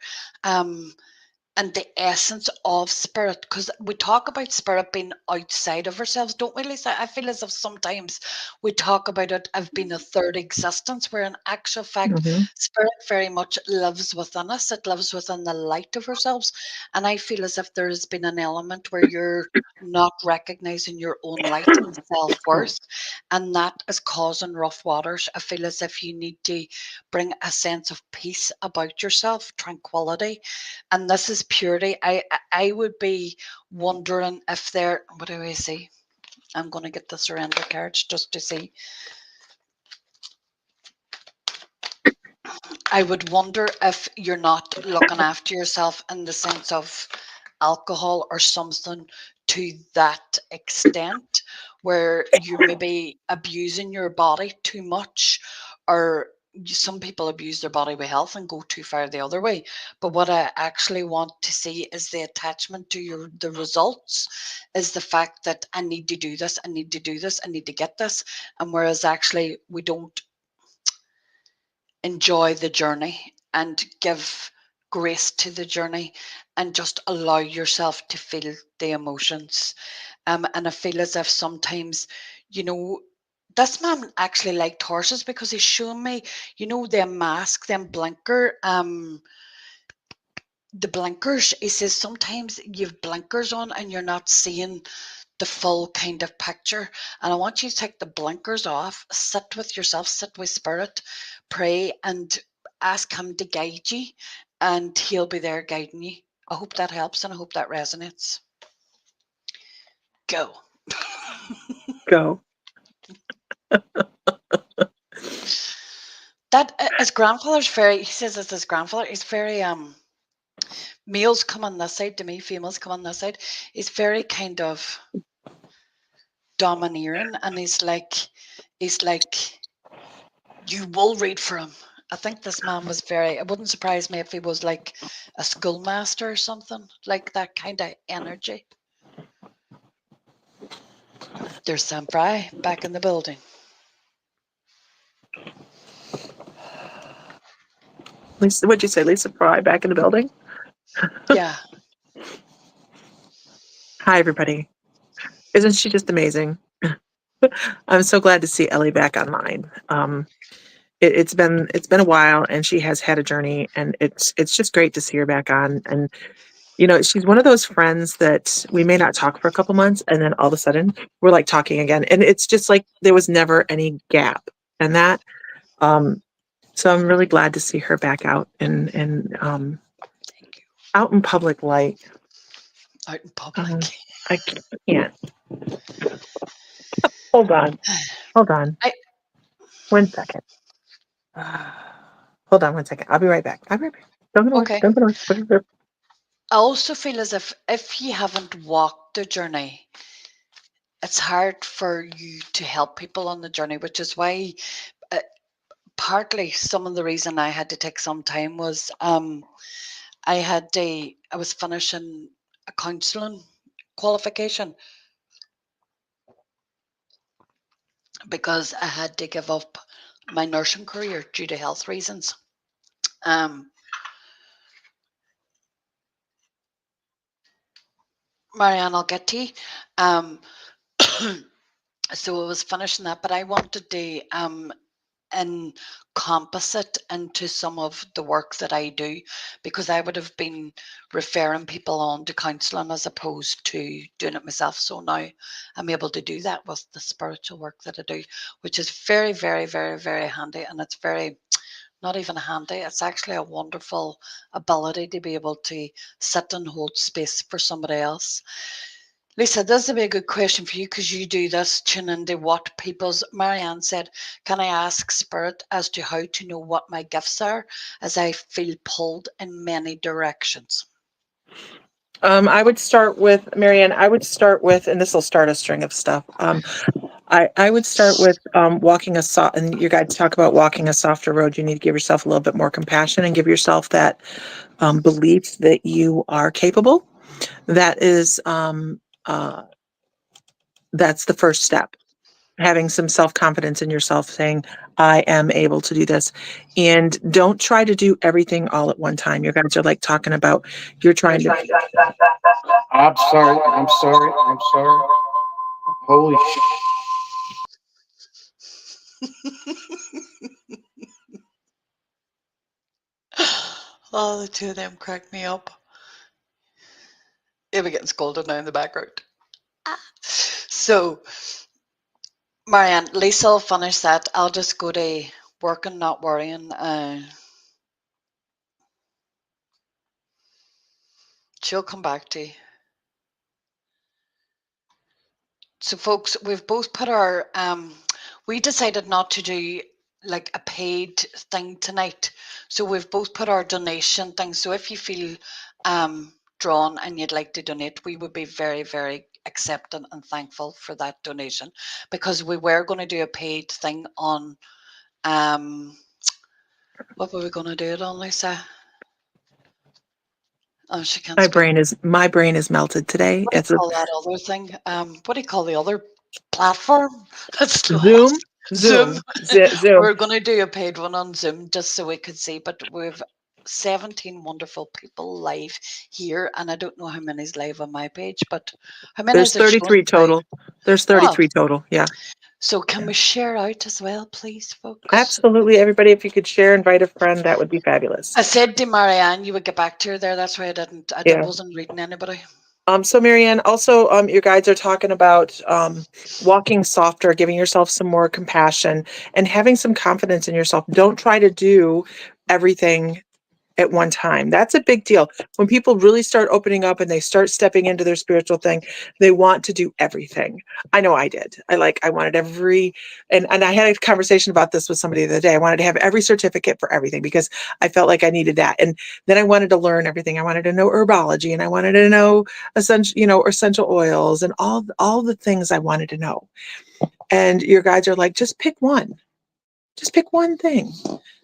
And the essence of spirit, because we talk about spirit being outside of ourselves, don't we, Lisa? I feel as if sometimes we talk about it as being a third existence, where in actual fact, Mm-hmm. spirit very much lives within us. It lives within the light of ourselves. And I feel as if there has been an element where you're not recognizing your own light and self-worth, and that is causing rough waters. I feel as if you need to bring a sense of peace about yourself, tranquility, and this is purity. I would be wondering if there. What do I say? I'm going to get the surrender cards just to see. I would wonder if you're not looking after yourself in the sense of alcohol or something to that extent, where you may be abusing your body too much, or some people abuse their body with health and go too far the other way. But what I actually want to see is the attachment to the results, is the fact that I need to do this, I need to do this, I need to get this. And whereas actually we don't enjoy the journey and give grace to the journey and just allow yourself to feel the emotions. And I feel as if sometimes, you know, this man actually liked horses, because he's shown me, you know, them mask, them the blinkers. He says sometimes you've blinkers on and you're not seeing the full kind of picture. And I want you to take the blinkers off, sit with yourself, sit with spirit, pray, and ask him to guide you, and he'll be there guiding you. I hope that helps and I hope that resonates. Go. Go. That his grandfather's very, he says it's his grandfather, he's very males come on this side to me, females come on this side. He's very kind of domineering, and he's like you will read for him. I think this man was very, it wouldn't surprise me if he was like a schoolmaster or something, like that kind of energy. There's Sam Fry back in the building. Lisa, what'd you say? Lisa Fry back in the building? Yeah. Hi, everybody. Isn't she just amazing? I'm so glad to see Ellie back online. It's been a while, and she has had a journey, and it's just great to see her back on. And you know, she's one of those friends that we may not talk for a couple months, and then all of a sudden we're like talking again, and it's just like there was never any gap. And that, so I'm really glad to see her back out and Thank you. out in public light. Out in public. I can't. Hold on. I 1 second. Hold on 1 second. I'll be right back. Don't go okay. away. I also feel as if you haven't walked the journey, it's hard for you to help people on the journey, which is why uh, partly some of the reason I had to take some time was I was finishing a counselling qualification, because I had to give up my nursing career due to health reasons. Marianne, I'll get to you. So I was finishing that, but I wanted to encompass it into some of the work that I do, because I would have been referring people on to counselling as opposed to doing it myself. So now I'm able to do that with the spiritual work that I do, which is very, very, very, very handy. And it's very, not even handy, it's actually a wonderful ability to be able to sit and hold space for somebody else. Lisa, this would be a good question for you, because you do this, tune into what people's. Marianne said, can I ask Spirit as to how to know what my gifts are, as I feel pulled in many directions? I would start with Marianne. I would start with, and this will start a string of stuff. I would start with walking a soft, and you guys talk about walking a softer road. You need to give yourself a little bit more compassion and give yourself that belief that you are capable. That is, that's the first step. Having some self-confidence in yourself, saying, I am able to do this. And don't try to do everything all at one time. You guys are like talking about, you're trying to. I'm sorry. I'm sorry. I'm sorry. Holy sh! Oh, the two of them cracked me up. You'll be getting scolded now in the background. So, Marianne, Lisa will finish that. I'll just go to working, not worrying. She'll come back to you. So folks, we've both put our we decided not to do like a paid thing tonight. So we've both put our donation thing. So if you feel drawn and you'd like to donate, we would be very, very accepting and thankful for that donation, because we were going to do a paid thing on what were we going to do it on, Lisa? Oh, she can't My speak. brain is melted today. What do you It's a call that other thing? What do you call the other platform? That's Zoom, lost. Zoom. Zoom. We're going to do a paid one on Zoom just so we could see, but we've 17 wonderful people live here, and I don't know how many's live on my page, but how many There's is there showing 33 now? total. There's Oh, 33 total. Yeah. so can Yeah. we share out as well, please, folks? Absolutely. Everybody, if you could share, invite a friend, that would be fabulous. I said to Marianne you would get back to her there. That's why I Yeah. wasn't reading anybody. So Marianne, also, your guides are talking about walking softer, giving yourself some more compassion, and having some confidence in yourself. Don't try to do everything at one time. That's a big deal. When people really start opening up and they start stepping into their spiritual thing, they want to do everything. I know I did. I wanted and I had a conversation about this with somebody the other day. I wanted to have every certificate for everything because I felt like I needed that. And then I wanted to learn everything. I wanted to know herbology, and I wanted to know essential oils, and all the things I wanted to know. And your guides are like, just pick one. Just pick one thing.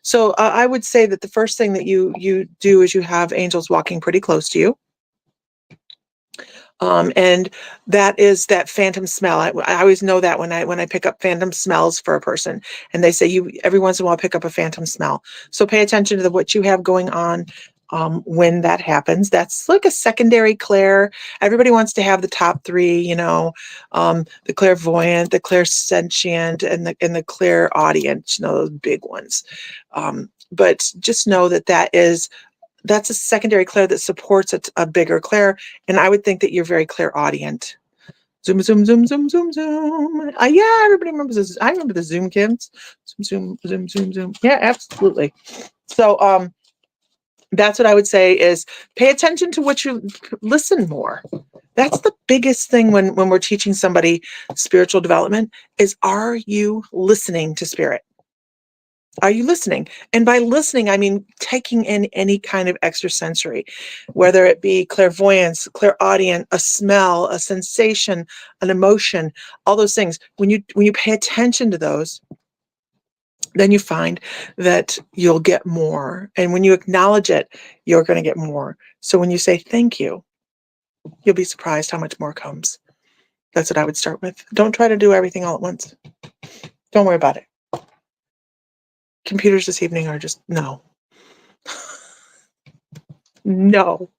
So I would say that the first thing that you do is you have angels walking pretty close to you. And that is that phantom smell. I always know that when I pick up phantom smells for a person, and they say you every once in a while pick up a phantom smell. So pay attention to what you have going on when that happens. That's like a secondary clair. Everybody wants to have the top three, the clairvoyant, the clairsentient, and the clairaudient. Those big ones. But just know that's a secondary clair that supports a bigger clair. And I would think that you're very clairaudient. Zoom, zoom, zoom, zoom, zoom, zoom. Yeah, everybody remembers this. I remember the Zoom kids. Zoom, zoom, zoom, zoom, zoom. Yeah, absolutely. So that's what I would say is pay attention to what you listen more. That's the biggest thing when we're teaching somebody spiritual development is, are you listening to spirit? Are you listening? And by listening, I mean taking in any kind of extrasensory, whether it be clairvoyance, clairaudient, a smell, a sensation, an emotion, all those things. When you pay attention to those, then you find that you'll get more. And when you acknowledge it, you're going to get more. So when you say thank you, you'll be surprised how much more comes. That's what I would start with. Don't try to do everything all at once. Don't worry about it. Computers this evening are just no. No.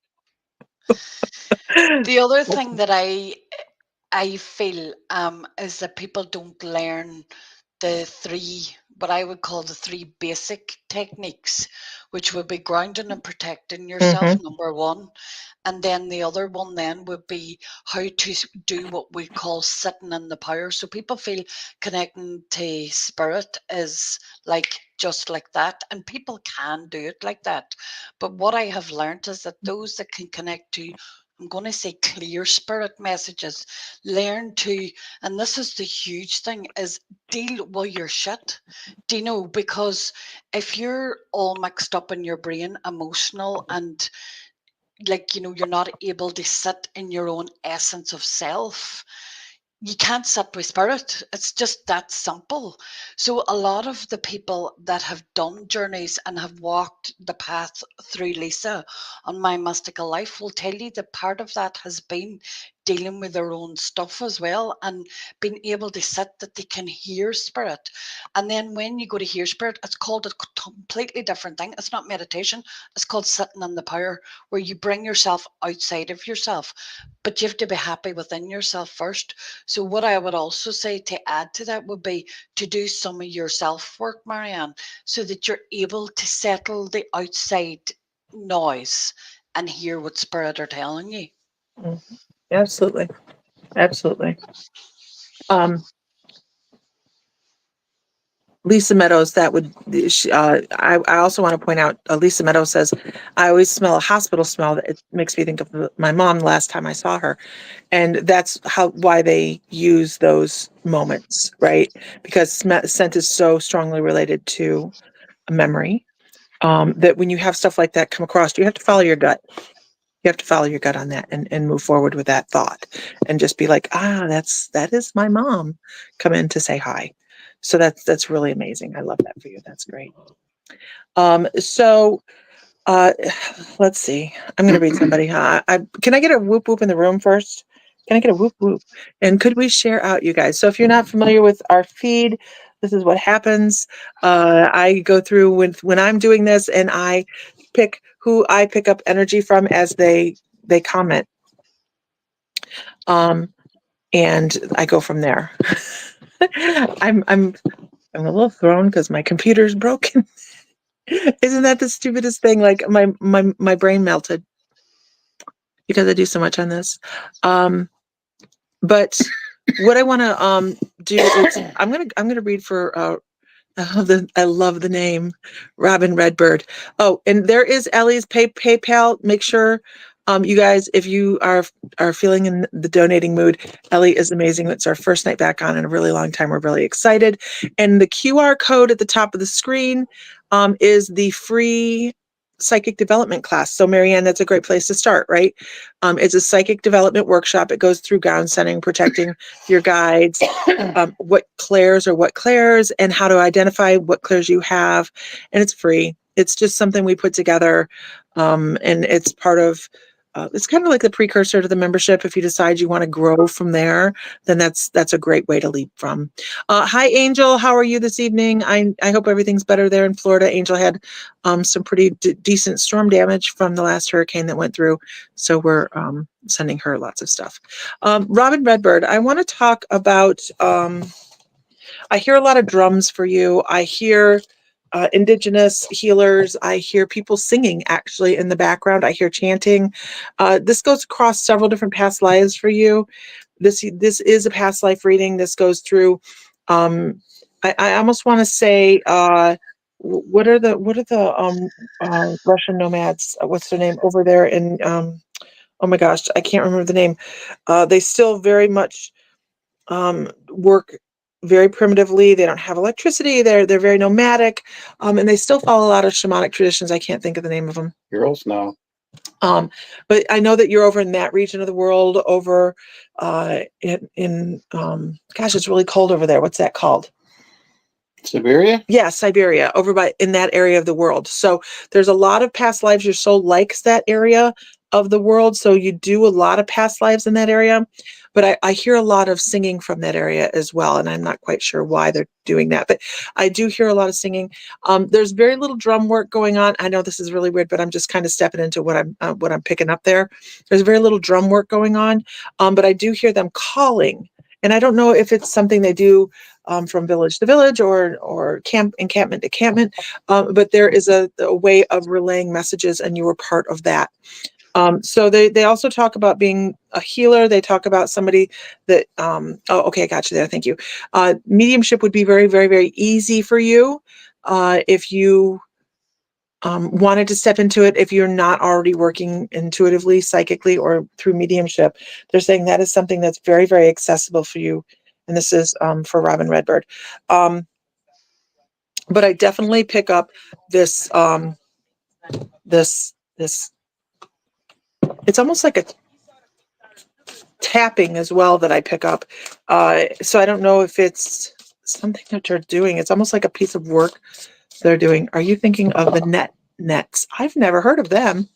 The other thing that I feel is that people don't learn the three, what I would call the three basic techniques, which would be grounding and protecting yourself, Mm-hmm. number one. And then the other one then would be how to do what we call sitting in the power. So people feel connecting to spirit is like just like that. And people can do it like that. But what I have learned is that those that can connect to, I'm going to say clear spirit messages, learn to, and this is the huge thing, is deal with your shit. Do you know? Because if you're all mixed up in your brain, emotional, and like, you're not able to sit in your own essence of self, you can't sit with spirit. It's just that simple. So a lot of the people that have done journeys and have walked the path through Lisa on My Mystical Life will tell you that part of that has been dealing with their own stuff as well, and being able to sit that they can hear spirit. And then when you go to hear spirit, it's called a completely different thing. It's not meditation. It's called sitting in the power, where you bring yourself outside of yourself, but you have to be happy within yourself first. So what I would also say to add to that would be to do some of your self work, Marianne, so that you're able to settle the outside noise and hear what spirit are telling you. Mm-hmm. Absolutely. Absolutely. Um, Lisa Meadows, that would, I also want to point out, Lisa Meadows says, I always smell a hospital smell. It makes me think of my mom the last time I saw her. And that's why they use those moments, right? Because scent is so strongly related to a memory, that when you have stuff like that come across, you have to follow your gut. You have to follow your gut on that and move forward with that thought and just be like, that is my mom come in to say hi. So that's really amazing. I love that for you. That's great. So let's see. I'm going to read somebody. Can I get a whoop whoop in the room first? Can I get a whoop whoop? And could we share out, you guys? So if you're not familiar with our feed, this is what happens. I go through when I'm doing this, and I pick who I pick up energy from as they comment. And I go from there. I'm a little thrown because my computer's broken. Isn't that the stupidest thing? Like my brain melted because I do so much on this. But what I want to do is I'm gonna read for I love the name Robin Redbird. Oh, and there is Ellie's PayPal. Make sure you guys, if you are feeling in the donating mood, Ellie is amazing. It's our first night back on in a really long time. We're really excited. And the QR code at the top of the screen is the free psychic development class. So Marianne, that's a great place to start, right? It's a psychic development workshop. It goes through ground setting, protecting your guides, what clairs are what clairs, and how to identify what clairs you have. And it's free. It's just something we put together. And it's part of, it's kind of like the precursor to the membership. If you decide you want to grow from there, then that's a great way to leap from. Hi, Angel. How are you this evening? I hope everything's better there in Florida. Angel had some pretty decent storm damage from the last hurricane that went through. So we're sending her lots of stuff. Robin Redbird, I want to talk about, I hear a lot of drums for you. I hear indigenous healers. I hear people singing actually in the background. I hear chanting. This goes across several different past lives for you. This is a past life reading. This goes through, I almost want to say, what are the Russian nomads? What's their name over there in, oh my gosh, I can't remember the name. They still very much work very primitively. They don't have electricity. They're very nomadic, and they still follow a lot of shamanic traditions. I can't think of the name of them. Girls now. But I know that you're over in that region of the world, over in gosh, it's really cold over there. What's that called? Siberia? Yeah, Siberia, over in that area of the world. So there's a lot of past lives. Your soul likes that area of the world. So you do a lot of past lives in that area. But I hear a lot of singing from that area as well. And I'm not quite sure why they're doing that. But I do hear a lot of singing. There's very little drum work going on. I know this is really weird, but I'm just kind of stepping into what I'm picking up there. There's very little drum work going on. But I do hear them calling. And I don't know if it's something they do from village to village or encampment to encampment, but there is a way of relaying messages, and you were part of that. So they also talk about being a healer. They talk about somebody that, oh, okay, I got you there. Thank you. Mediumship would be very, very, very easy for you if you wanted to step into it. If you're not already working intuitively, psychically, or through mediumship, they're saying that is something that's very, very accessible for you. And this is for Robin Redbird. But I definitely pick up this, this, it's almost like a tapping as well that I pick up. So I don't know if it's something that you're doing. It's almost like a piece of work they're doing. Are you thinking of the nets? I've never heard of them.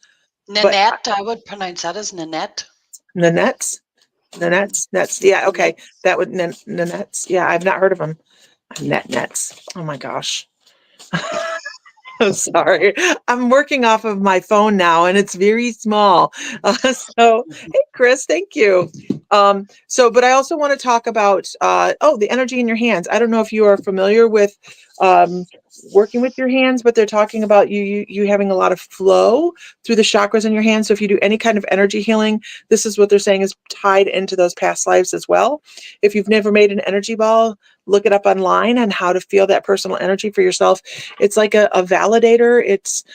Nanette, I would pronounce that as Nanette. Nets. Yeah, okay. That would Nets. Yeah, I've not heard of them. Nets. Oh my gosh. I'm sorry. I'm working off of my phone now, and it's very small. So, hey, Chris, thank you. But I also want to talk about, the energy in your hands. I don't know if you are familiar with working with your hands, but they're talking about you having a lot of flow through the chakras in your hands. So if you do any kind of energy healing, this is what they're saying is tied into those past lives as well. If you've never made an energy ball, look it up online on how to feel that personal energy for yourself. It's like a validator. It's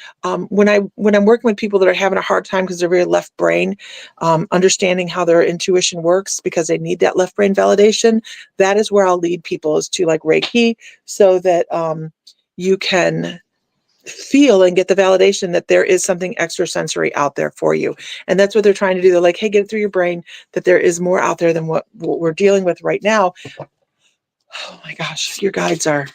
when I'm working with people that are having a hard time because they're very left brain, understanding how their intuition works because they need that left brain validation. That is where I'll lead people, is to like Reiki, so that you can feel and get the validation that there is something extrasensory out there for you. And that's what they're trying to do. They're like, hey, get it through your brain that there is more out there than what we're dealing with right now. Oh my gosh, your guides are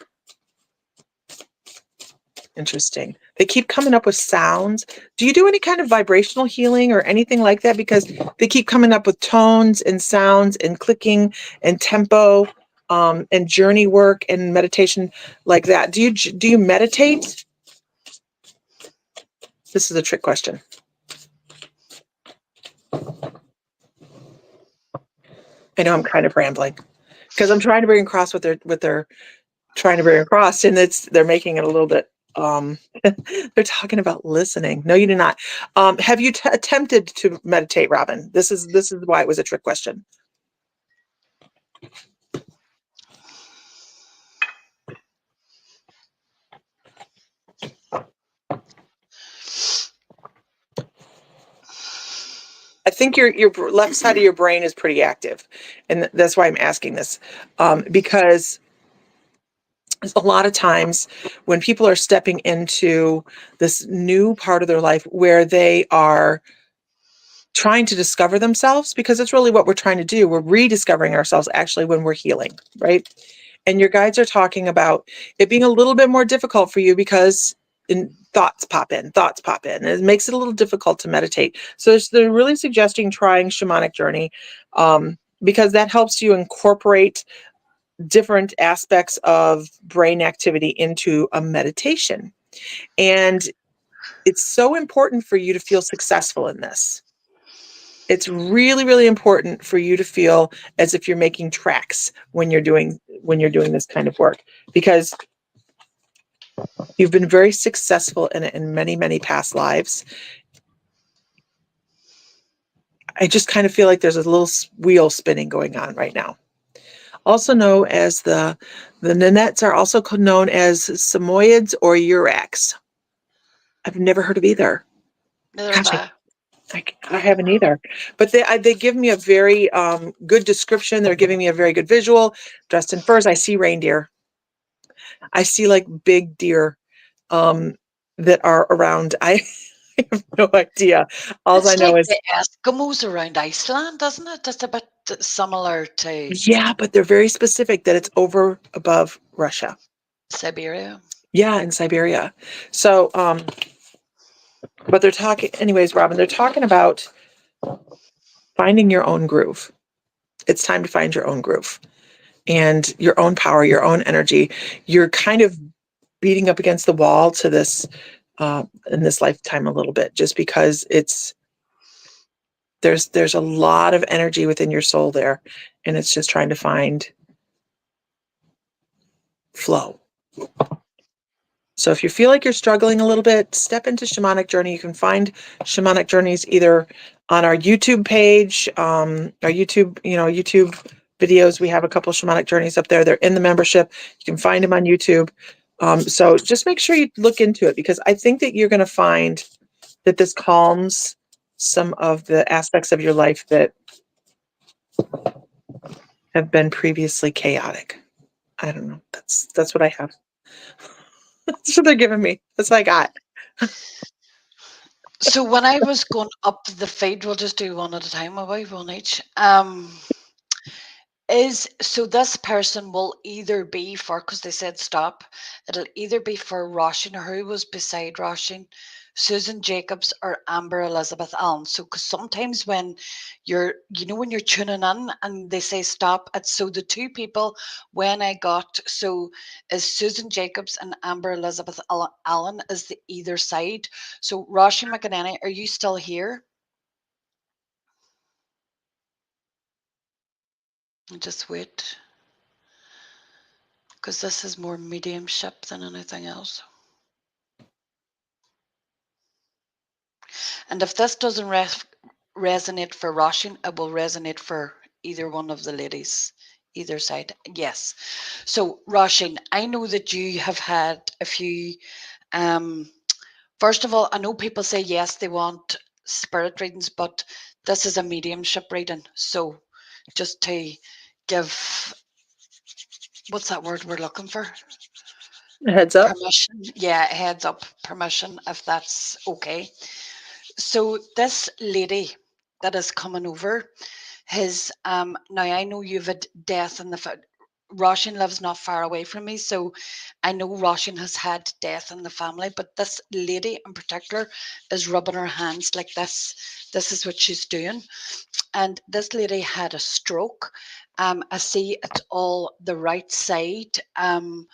interesting. They keep coming up with sounds. Do you do any kind of vibrational healing or anything like that? Because they keep coming up with tones and sounds and clicking and tempo, and journey work and meditation like that. Do you meditate? This is a trick question. I know I'm kind of rambling because I'm trying to bring across what they're trying to bring across, and they're making it a little bit. They're talking about listening. No, you do not. Have you attempted to meditate, Robin? This is why it was a trick question. I think your left side of your brain is pretty active, and that's why I'm asking this, because a lot of times when people are stepping into this new part of their life where they are trying to discover themselves, because it's really what we're trying to do. We're rediscovering ourselves actually when we're healing, right? And your guides are talking about it being a little bit more difficult for you because thoughts pop in, and it makes it a little difficult to meditate. So they're really suggesting trying shamanic journey, because that helps you incorporate different aspects of brain activity into a meditation. And it's so important for you to feel successful in this. It's really, really important for you to feel as if you're making tracks when you're doing this kind of work, because you've been very successful in it in many, many past lives. I just kind of feel like there's a little wheel spinning going on right now. Also known as the Nanettes are also known as Samoyeds or Uraks. I've never heard of either. Neither Gosh, have I haven't either. But they give me a very good description. They're giving me a very good visual. Dressed in furs, I see reindeer. I see like big deer that are around. I have no idea. All I It's know like is, the Eskimos around Iceland, isn't it? Just a bit similar to yeah, but they're very specific that it's over above Russia. Siberia. Yeah, in Siberia. So, but they're talking, anyways, Robin, they're talking about finding your own groove. It's time to find your own groove and your own power, your own energy. You're kind of beating up against the wall to this in this lifetime a little bit, just because there's a lot of energy within your soul there, and it's just trying to find flow. So if you feel like you're struggling a little bit, step into Shamanic Journey. You can find Shamanic Journeys either on our YouTube page, our YouTube videos. We have a couple Shamanic Journeys up there. They're in the membership. You can find them on YouTube. So just make sure you look into it, because I think that you're going to find that this calms some of the aspects of your life that have been previously chaotic. I don't know. That's what I have. That's what they're giving me. That's what I got. So when I was going up the feed, we'll just do one at a time, away one each. This person will either be for, because they said stop, it'll either be for Roisin, or who was beside Roisin, Susan Jacobs, or Amber Elizabeth Allen. So because sometimes when when you're tuning in and they say stop, it's so the two people when I got, so is Susan Jacobs and Amber Elizabeth Allen is the either side. So Roisin McEnany, are you still here? Just wait. because this is more mediumship than anything else. And if this doesn't resonate for Roshan, it will resonate for either one of the ladies, either side. Yes. So Roshan, I know that you have had a few. First of all, I know people say yes, they want spirit readings, but this is a mediumship reading. So just to give, what's that word we're looking for? Heads up. Permission. Yeah, heads up, permission, if that's okay. So this lady that is coming over, his now I know you've had death in the Roshan lives not far away from me, so I know Roshan has had death in the family, but this lady in particular is rubbing her hands like this. This is what she's doing. And this lady had a stroke. I see it's all the right side. And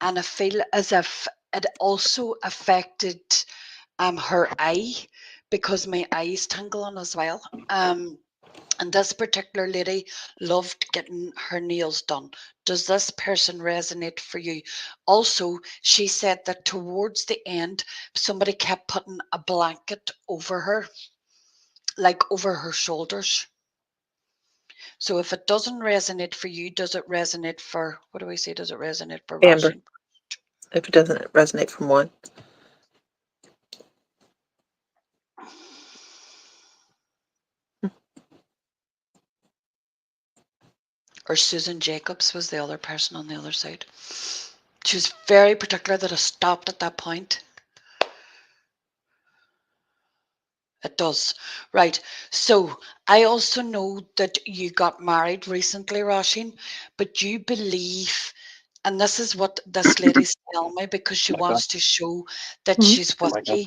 I feel as if it also affected her eye, because my eye's tingling as well. And this particular lady loved getting her nails done. Does this person resonate for you? Also, she said that towards the end, somebody kept putting a blanket over her, like over her shoulders. So if it doesn't resonate for you, does it resonate for, what do we say? Does it resonate for Amber. Roshan? If it doesn't resonate from one. Or Susan Jacobs was the other person on the other side. She was very particular that I stopped at that point. It does. Right. So I also know that you got married recently, Roshin, but you believe, and this is what this lady's telling me because she wants to show that she's with you.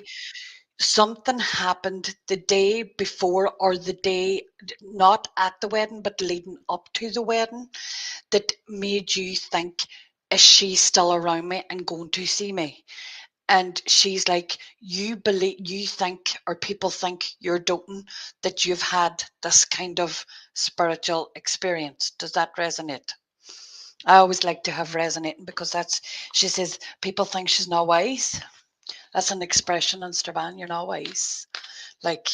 Something happened the day before or the day, not at the wedding, but leading up to the wedding, that made you think, is she still around me and going to see me? And she's like, you believe, you think, or people think you're doting that you've had this kind of spiritual experience. Does that resonate? I always like to have resonating because that's, she says, people think she's not wise. That's an expression in Strabane, you're not wise. Like,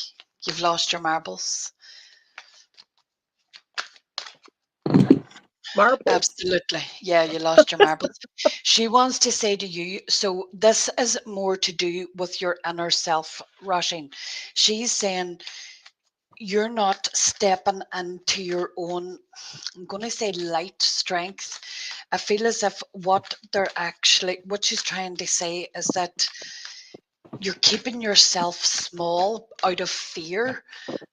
you've lost your marbles. Marbles. Absolutely. Yeah, you lost your marbles. She wants to say to you, so this is more to do with your inner self, Rushing. She's saying you're not stepping into your own, I'm going to say light strength. I feel as if what she's trying to say is that you're keeping yourself small out of fear.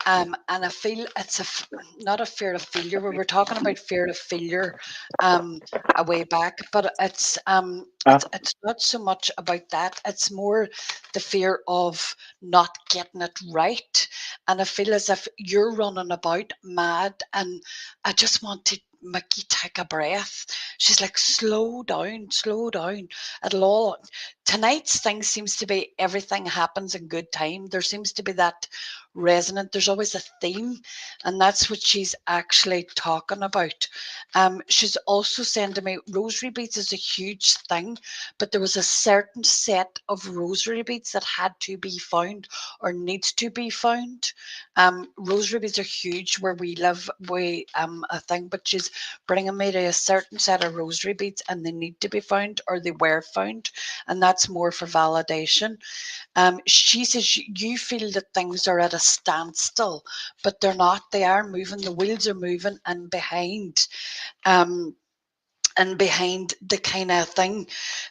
And I feel it's not a fear of failure. We were talking about fear of failure a way back, but it's not so much about that. It's more the fear of not getting it right. And I feel as if you're running about mad, and I just want to make you take a breath. She's like, slow down, slow down. It'll all, tonight's thing seems to be everything happens in good time. There seems to be that resonant, there's always a theme, and that's what she's actually talking about. She's also saying to me, rosary beads is a huge thing, but there was a certain set of rosary beads that had to be found or needs to be found. Rosary beads are huge where we live, a thing, but she's bringing me to a certain set of rosary beads and they need to be found or they were found, and that's more for validation. She says you feel that things are at a standstill, but they're not. They are moving. The wheels are moving, and behind the kind of thing.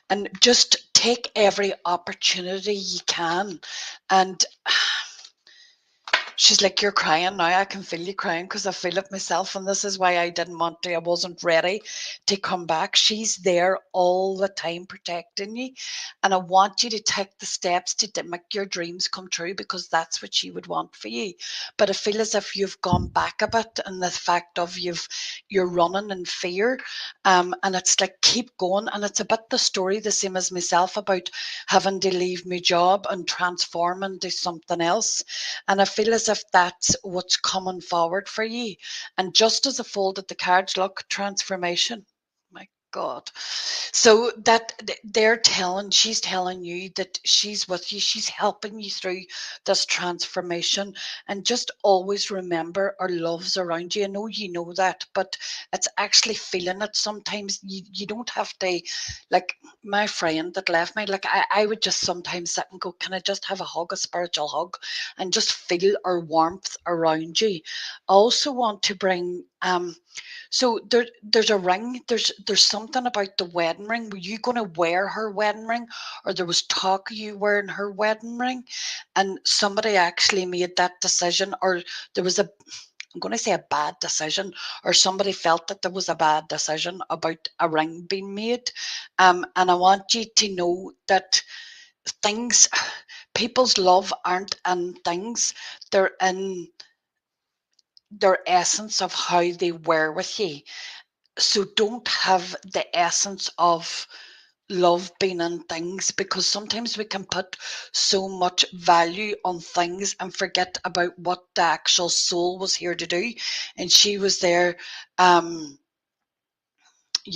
And just take every opportunity you can. And she's like, you're crying now. I can feel you crying because I feel it myself. And this is why I didn't want to, I wasn't ready to come back. She's there all the time protecting you. And I want you to take the steps to make your dreams come true, because that's what she would want for you. But I feel as if you've gone back a bit, and the fact of you're running in fear. And it's like, keep going. And it's a bit the story, the same as myself, about having to leave my job and transform into something else. And I feel as if that's what's coming forward for you. And just as I folded the cards, look, transformation. God. So that she's telling you that she's with you, she's helping you through this transformation. And just always remember our love's around you. I know you know that, but it's actually feeling it. Sometimes you don't have to, like my friend that left me, like I would just sometimes sit and go, can I just have a hug, a spiritual hug, and just feel our warmth around you. I also want to bring so there's a ring. There's something about the wedding ring. Were you going to wear her wedding ring, or there was talk of you wearing her wedding ring, and somebody actually made that decision, or there was a, I'm going to say a bad decision, or somebody felt that there was a bad decision about a ring being made. And I want you to know that things, people's love aren't in things; they're in their essence of how they were with you. So don't have the essence of love being in things, because sometimes we can put so much value on things and forget about what the actual soul was here to do. And she was there. You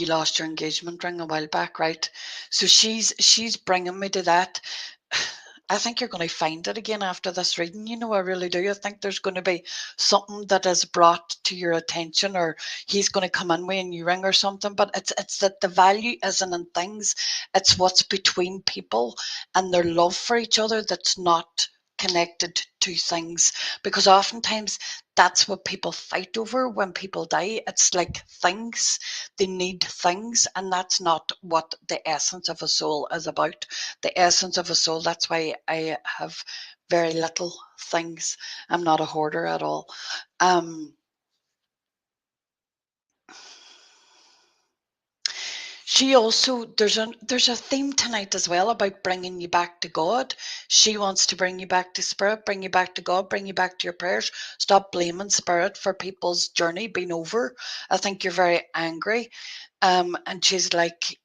lost your engagement ring a while back, right? So she's bringing me to that. I think you're going to find it again after this reading. You know, I really do. I think there's going to be something that is brought to your attention, or he's going to come in with a new ring or something. But it's that the value isn't in things. It's what's between people and their love for each other that's not connected to things. Because oftentimes that's what people fight over when people die. It's like things. They need things, and that's not what the essence of a soul is about. The essence of a soul, that's why I have very little things. I'm not a hoarder at all. Um, she also, there's a theme tonight as well about bringing you back to God. She wants to bring you back to spirit, bring you back to God, bring you back to your prayers. Stop blaming spirit for people's journey being over. I think you're very angry. And she's like,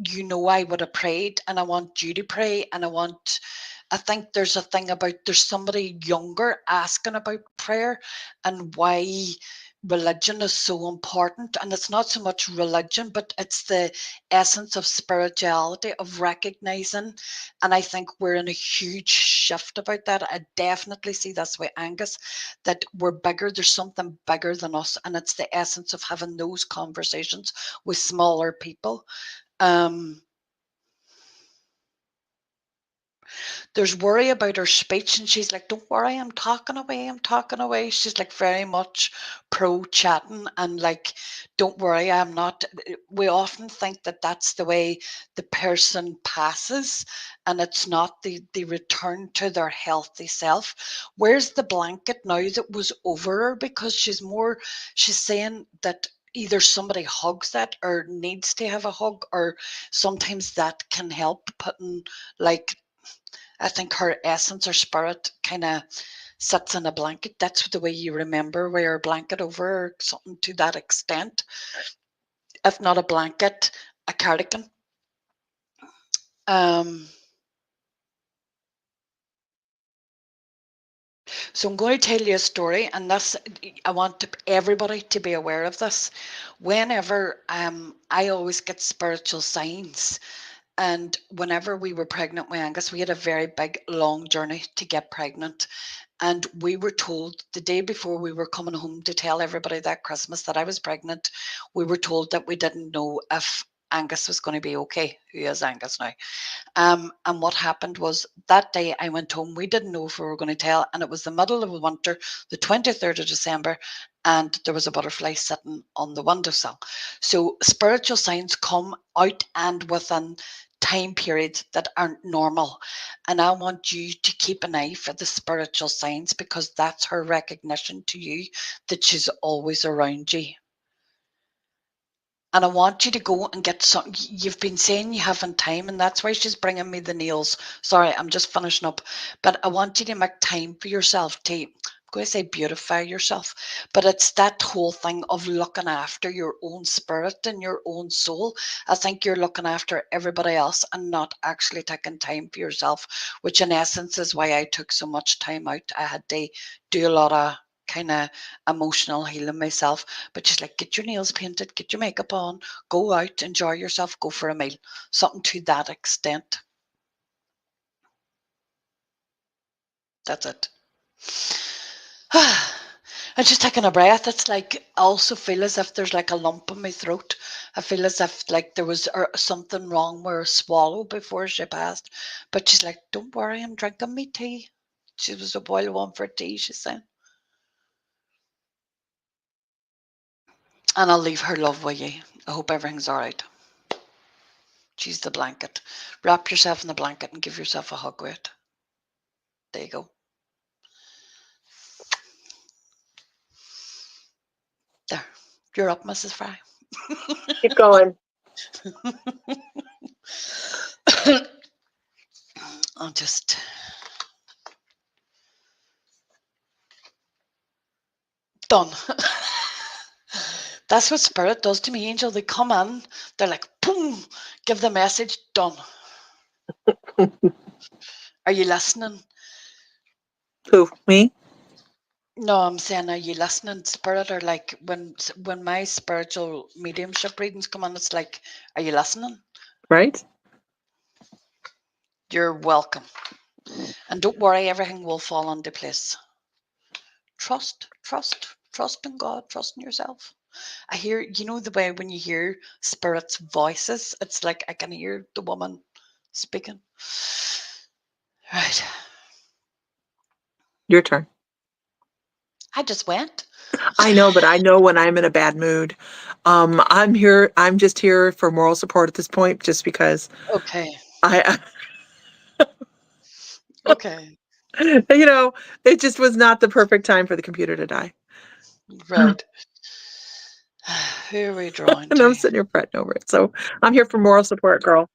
you know, I would have prayed, and I want you to pray, and I think there's a thing about, there's somebody younger asking about prayer and why religion is so important. And it's not so much religion, but it's the essence of spirituality, of recognizing. And I think we're in a huge shift about that. I definitely see this with Angus, that we're bigger, there's something bigger than us, and it's the essence of having those conversations with smaller people. um there's worry about her speech, and she's like, don't worry, I'm talking away, I'm talking away. She's like very much pro chatting, and like, don't worry, I'm not. We often think that that's the way the person passes, and it's not. The return to their healthy self. Where's the blanket now that was over her? Because she's saying that either somebody hugs that, or needs to have a hug, or sometimes that can help putting, like, I think her essence or spirit kind of sits in a blanket. That's the way you remember, wear a blanket over, or something to that extent. If not a blanket, a cardigan. Um, so I'm going to tell you a story, and this, I want everybody to be aware of this. Whenever I always get spiritual signs. And whenever we were pregnant with Angus, we had a very big, long journey to get pregnant. And we were told the day before we were coming home to tell everybody that Christmas that I was pregnant, we were told that we didn't know if Angus was going to be okay, who is Angus now. And what happened was, that day I went home, we didn't know if we were going to tell, and it was the middle of the winter, the 23rd of December, and there was a butterfly sitting on the windowsill. So spiritual signs come out and within time periods that aren't normal. And I want you to keep an eye for the spiritual signs, because that's her recognition to you that she's always around you. And I want you to go and get some. You've been saying you haven't time, and that's why she's bringing me the nails. Sorry, I'm just finishing up. But I want you to make time for yourself to, I'm going to say beautify yourself, but it's that whole thing of looking after your own spirit and your own soul. I think you're looking after everybody else and not actually taking time for yourself, which in essence is why I took so much time out. I had to do a lot of kind of emotional healing myself. But she's like, get your nails painted, get your makeup on, go out, enjoy yourself, go for a meal. Something to that extent. That's it. And just taking a breath, it's like I also feel as if there's like a lump in my throat. I feel as if like there was something wrong with her swallow before she passed. But she's like, don't worry, I'm drinking me tea. She was a boiled one for tea, she said. And I'll leave her love with you. I hope everything's all right. She's the blanket. Wrap yourself in the blanket and give yourself a hug with it. There you go. There. You're up, Mrs. Fry. Keep going. I'll just... Done. That's what spirit does to me, Angel. They come in, they're like, boom, give the message, done. Are you listening? Who, me? No, I'm saying, are you listening, spirit? Or like when my spiritual mediumship readings come on, it's like, are you listening? Right? You're welcome. And don't worry, everything will fall into place. Trust in God, trust in yourself. I hear, you know, the way when you hear spirits' voices, it's like I can hear the woman speaking. Right. Your turn. I just went. I know, but I know when I'm in a bad mood. I'm just here for moral support at this point, just because Okay. I Okay. you know, it just was not the perfect time for the computer to die. Right. Who are we drawing And to? I'm sitting here fretting over it. So I'm here for moral support, girl.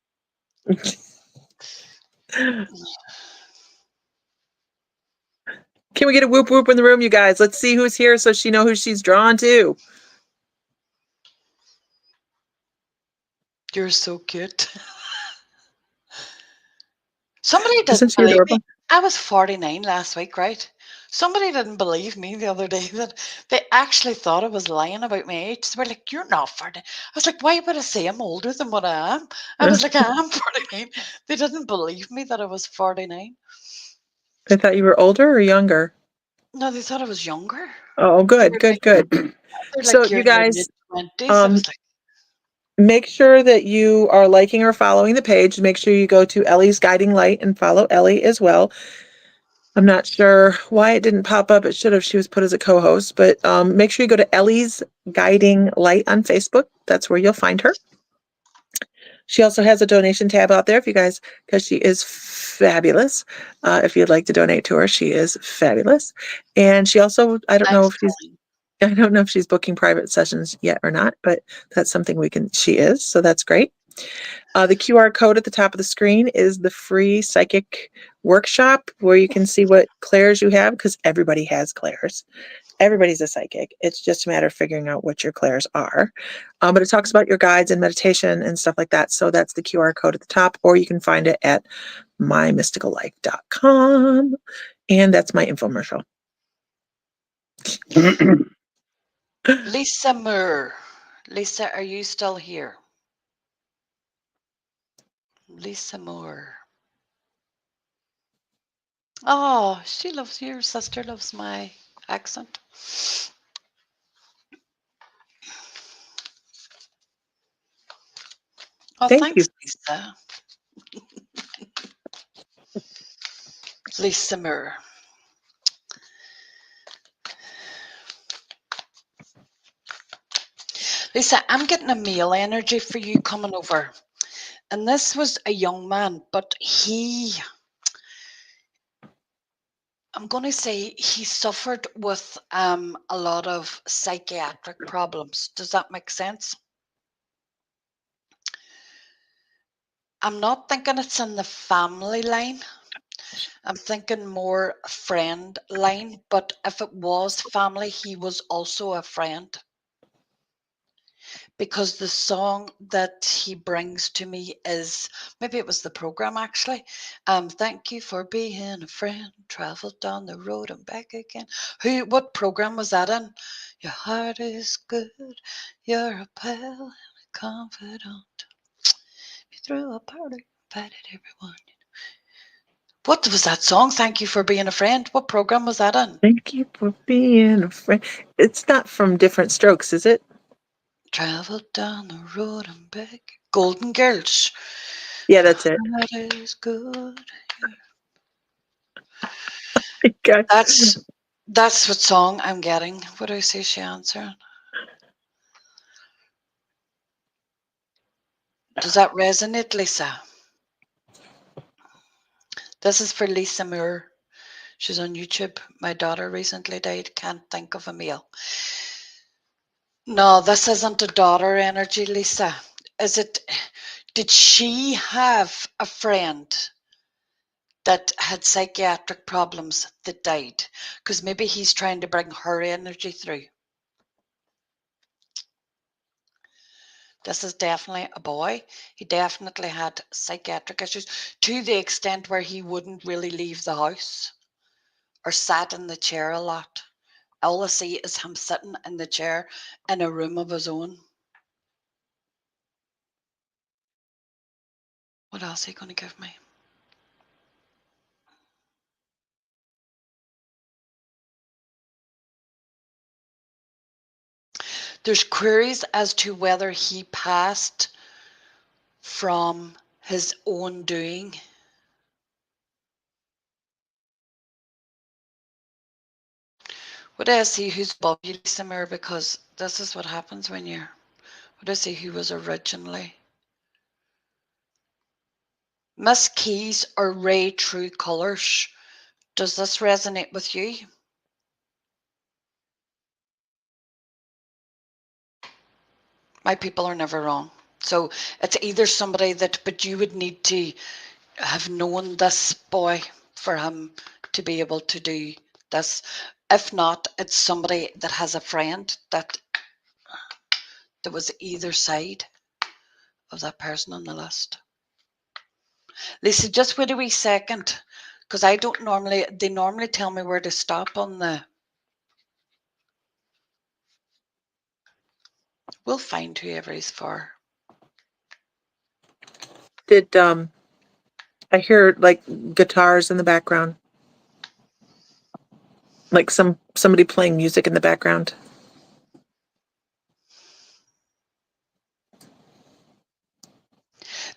Can we get a whoop whoop in the room, you guys? Let's see who's here so she know who she's drawn to. You're so cute. Somebody Isn't didn't she believe adorable? me. I was 49 last week, right? Somebody didn't believe me the other day that they actually thought I was lying about my age. They were like, you're not 49. I was like, why would I say I'm older than what I am? I was like, I am 49. They didn't believe me that I was 49. I thought you were older or younger. No, they thought I was younger. Oh, They good, were good, good. So like, you're you in your guys, mid-20s. I was like, make sure that you are liking or following the page. Make sure you go to Ellie's Guiding Light and follow Ellie as well. I'm not sure why it didn't pop up. It should have. She was put as a co-host, but make sure you go to Ellie's Guiding Light on Facebook. That's where you'll find her. She also has a donation tab out there if you guys, because she is fabulous. If you'd like to donate to her, she is fabulous. And she also, I don't know if she's booking private sessions yet or not, but that's something she is. So that's great. The QR code at the top of the screen is the free psychic workshop where you can see what clairs you have, because everybody has clairs. Everybody's a psychic. It's just a matter of figuring out what your clairs are. But it talks about your guides and meditation and stuff like that. So that's the QR code at the top, or you can find it at mymysticallife.com. And that's my infomercial. Lisa Moore. Lisa, are you still here? Lisa Moore. Oh, she loves your sister loves my accent. Oh, Thank thanks, you. Lisa. Lisa Moore. Lisa, I'm getting a male energy for you coming over. And this was a young man, but I'm going to say he suffered with a lot of psychiatric problems. Does that make sense? I'm not thinking it's in the family line. I'm thinking more friend line, but if it was family, he was also a friend. because the song that he brings to me is, maybe it was the program actually. Thank you for being a friend, traveled down the road and back again. What program was that in? Your heart is good, you're a pal and a confidant. You threw a party, invited everyone. What was that song? Thank you for being a friend. What program was that in? Thank you for being a friend. It's not from Different Strokes, is it? Traveled down the road and back. Golden Girls. Yeah, that's it. That is good. Okay. That's what song I'm getting. What do I say she answered? Does that resonate, Lisa? This is for Lisa Moore. She's on YouTube. My daughter recently died. Can't think of a meal. No, this isn't a daughter energy, Lisa. Is it? Did she have a friend that had psychiatric problems that died? Because maybe he's trying to bring her energy through. This is definitely a boy. He definitely had psychiatric issues to the extent where he wouldn't really leave the house or sat in the chair a lot. All I see is him sitting in the chair in a room of his own. What else are you going to give me? There's queries as to whether he passed from his own doing. What do I see who's above you, Lisa Moore? Because this is what happens when you're... What do I see who was originally? Miss Keys or Ray True Colors. Does this resonate with you? My people are never wrong. So it's either somebody that, but you would need to have known this boy for him to be able to do this. If not, it's somebody that has a friend that was either side of that person on the list. Lisa, just wait a wee second, because I don't normally, they normally tell me where to stop on the... We'll find whoever he's for. Did I hear like guitars in the background? Like somebody playing music in the background?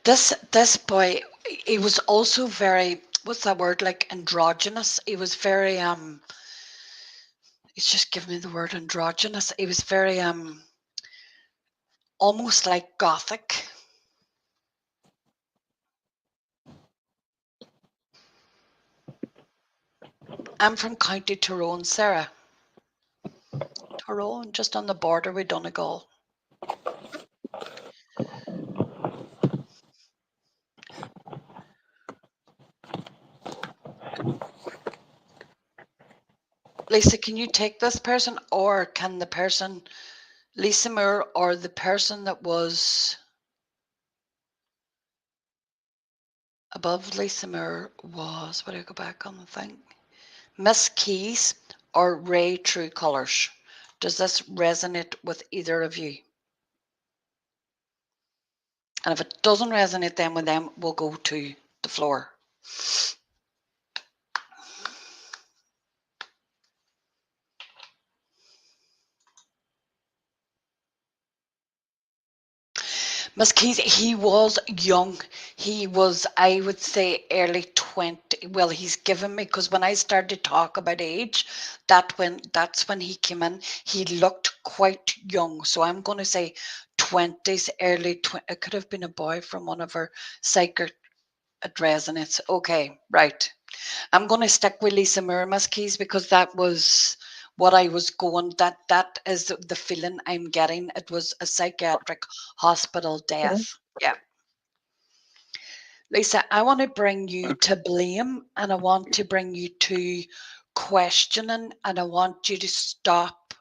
This boy, he was also very, what's that word, like androgynous. He was very he's just given me the word androgynous. He was very almost like gothic. I'm from County Tyrone, Sarah. Tyrone, just on the border with Donegal. Lisa, can you take this person, or can the person, Lisa Moore, or the person that was above Lisa Moore was, what do I go back on the thing? Miss Keys or Ray True Colors? Does this resonate with either of you? And if it doesn't resonate then with them, we'll go to the floor. Miss Keys, he was young. He was, I would say, early 20. Well, he's given me, because when I started to talk about age, that's when he came in. He looked quite young. So I'm going to say 20s, early 20s. It could have been a boy from one of our psychic resonates. Okay, right. I'm going to stick with Lisa Moore, Miss Keys, because that was what I was going. That is the feeling I'm getting. It was a psychiatric hospital death. Yeah. Lisa, I want to bring you to blame, and I want to bring you to questioning, and I want you to stop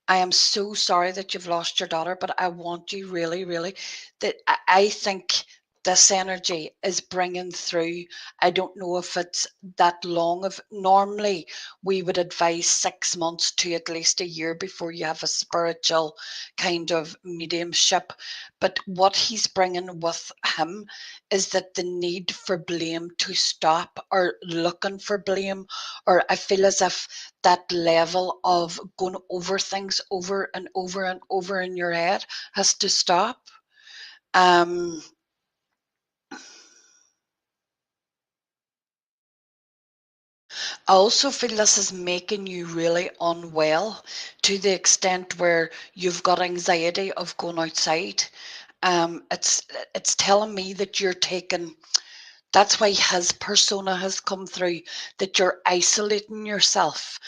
I am so sorry that you've lost your daughter, but I want you really, really, that I think this energy is bringing through. I don't know if it's that long of, normally we would advise 6 months to at least a year before you have a spiritual kind of mediumship. But what he's bringing with him is that the need for blame to stop, or looking for blame, or I feel as if that level of going over things over and over and over in your head has to stop. Um, I also feel this is making you really unwell, to the extent where you've got anxiety of going outside. It's telling me that you're taking. That's why his persona has come through. That you're isolating yourself.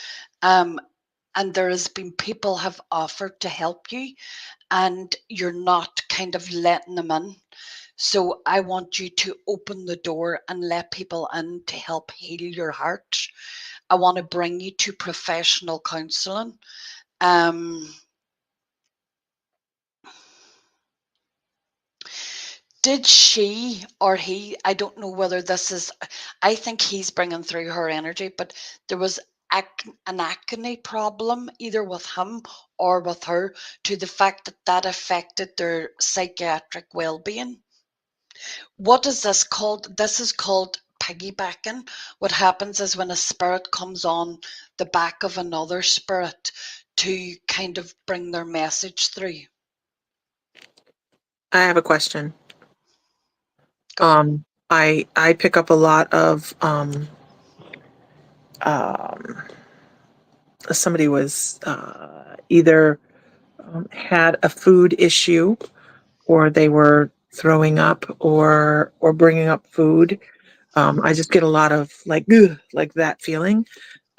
And there has been people have offered to help you, and you're not kind of letting them in. So I want you to open the door and let people in to help heal your heart. I want to bring you to professional counseling. Did she or he, I don't know whether this is, I think he's bringing through her energy, but there was an acne problem either with him or with her, to the fact that that affected their psychiatric well-being. What is this called? This is called piggybacking. What happens is when a spirit comes on the back of another spirit to kind of bring their message through. I have a question. Go. I pick up a lot of somebody was either had a food issue, or they were throwing up, or bringing up food. I just get a lot of like, ugh, like that feeling.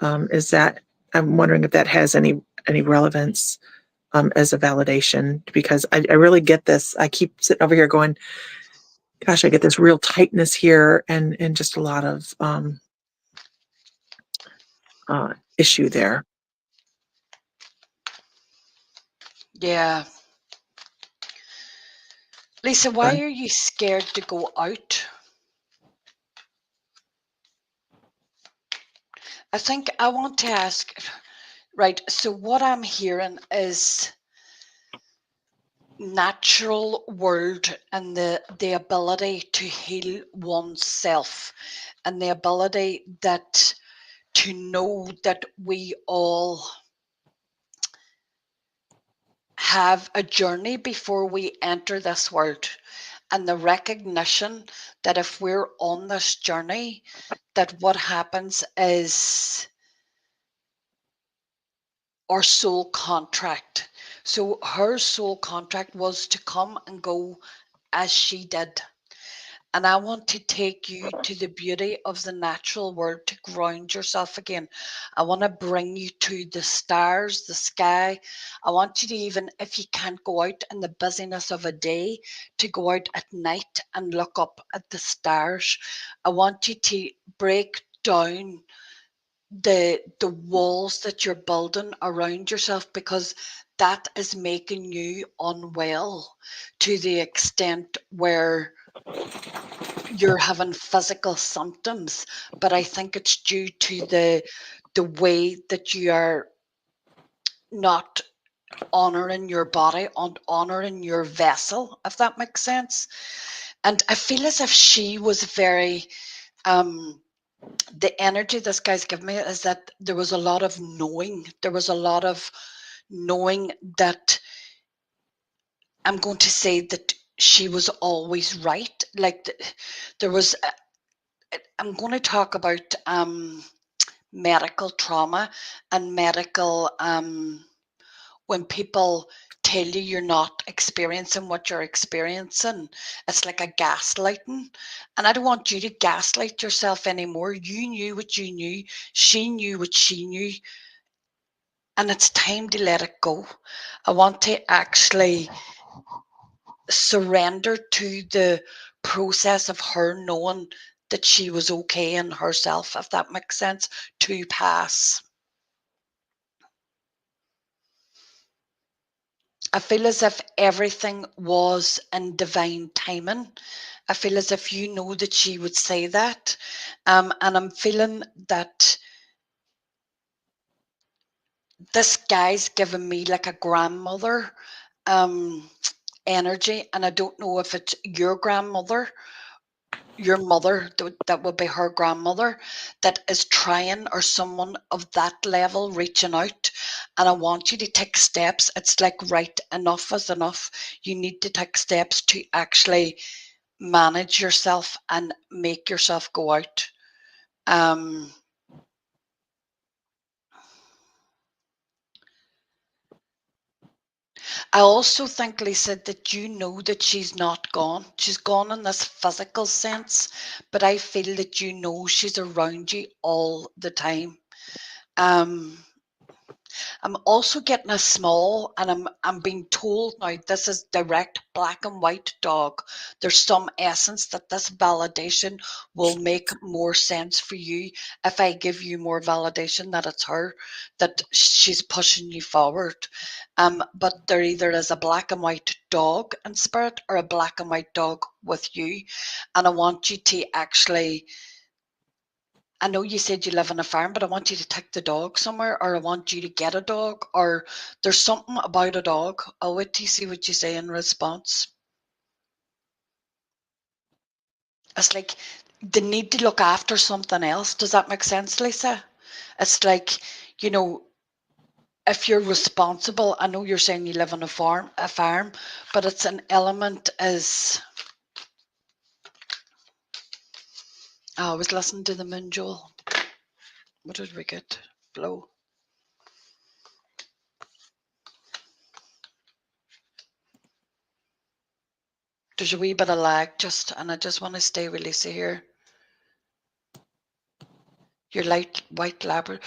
Is that, I'm wondering if that has any relevance as a validation, because I really get this. I keep sitting over here going, gosh, I get this real tightness here, and just a lot of issue there. Yeah. Lisa, why are you scared to go out? I think I want to ask, right, so what I'm hearing is natural world, and the ability to heal oneself, and the ability that to know that we all have a journey before we enter this world, and the recognition that if we're on this journey, that what happens is our soul contract. So her soul contract was to come and go as she did. And I want to take you to the beauty of the natural world to ground yourself again. I want to bring you to the stars, the sky. I want you to, even if you can't go out in the busyness of a day, to go out at night and look up at the stars. I want you to break down the walls that you're building around yourself, because that is making you unwell, to the extent where you're having physical symptoms. But I think it's due to the way that you are not honoring your body and honoring your vessel, if that makes sense. And I feel as if she was very the energy this guy's given me is that there was a lot of knowing. There was a lot of knowing that, I'm going to say that she was always right. Like there was, I'm going to talk about medical trauma and medical, when people tell you you're not experiencing what you're experiencing, it's like a gaslighting. And I don't want you to gaslight yourself anymore. You knew what you knew, she knew what she knew, and it's time to let it go. I want to actually surrender to the process of her knowing that she was okay in herself, if that makes sense, to pass. I feel as if everything was in divine timing. I feel as if you know that she would say that. And I'm feeling that this guy's given me like a grandmother um, energy. And I don't know if it's your grandmother, your mother, that would be her grandmother, that is trying, or someone of that level reaching out. And I want you to take steps. It's like, right, enough is enough. You need to take steps to actually manage yourself and make yourself go out. Um, I also think, Lisa, that you know that she's not gone. She's gone in this physical sense, but I feel that you know she's around you all the time. Um, I'm also getting a small, and I'm being told now this is direct black and white dog. There's some essence that this validation will make more sense for you if I give you more validation that it's her, that she's pushing you forward. But there either is a black and white dog in spirit or a black and white dog with you. And I want you to actually, I know you said you live on a farm, but I want you to take the dog somewhere, or I want you to get a dog, or there's something about a dog. I'll wait to see what you say in response. It's like they need to look after something else. Does that make sense, Lisa? It's like, you know, if you're responsible, I know you're saying you live on a farm, but it's an element is, oh, I was listening to the moon, Joel. What did we get? Blow. There's a wee bit of lag and I just want to stay with Lisa here. Your light white Labrador.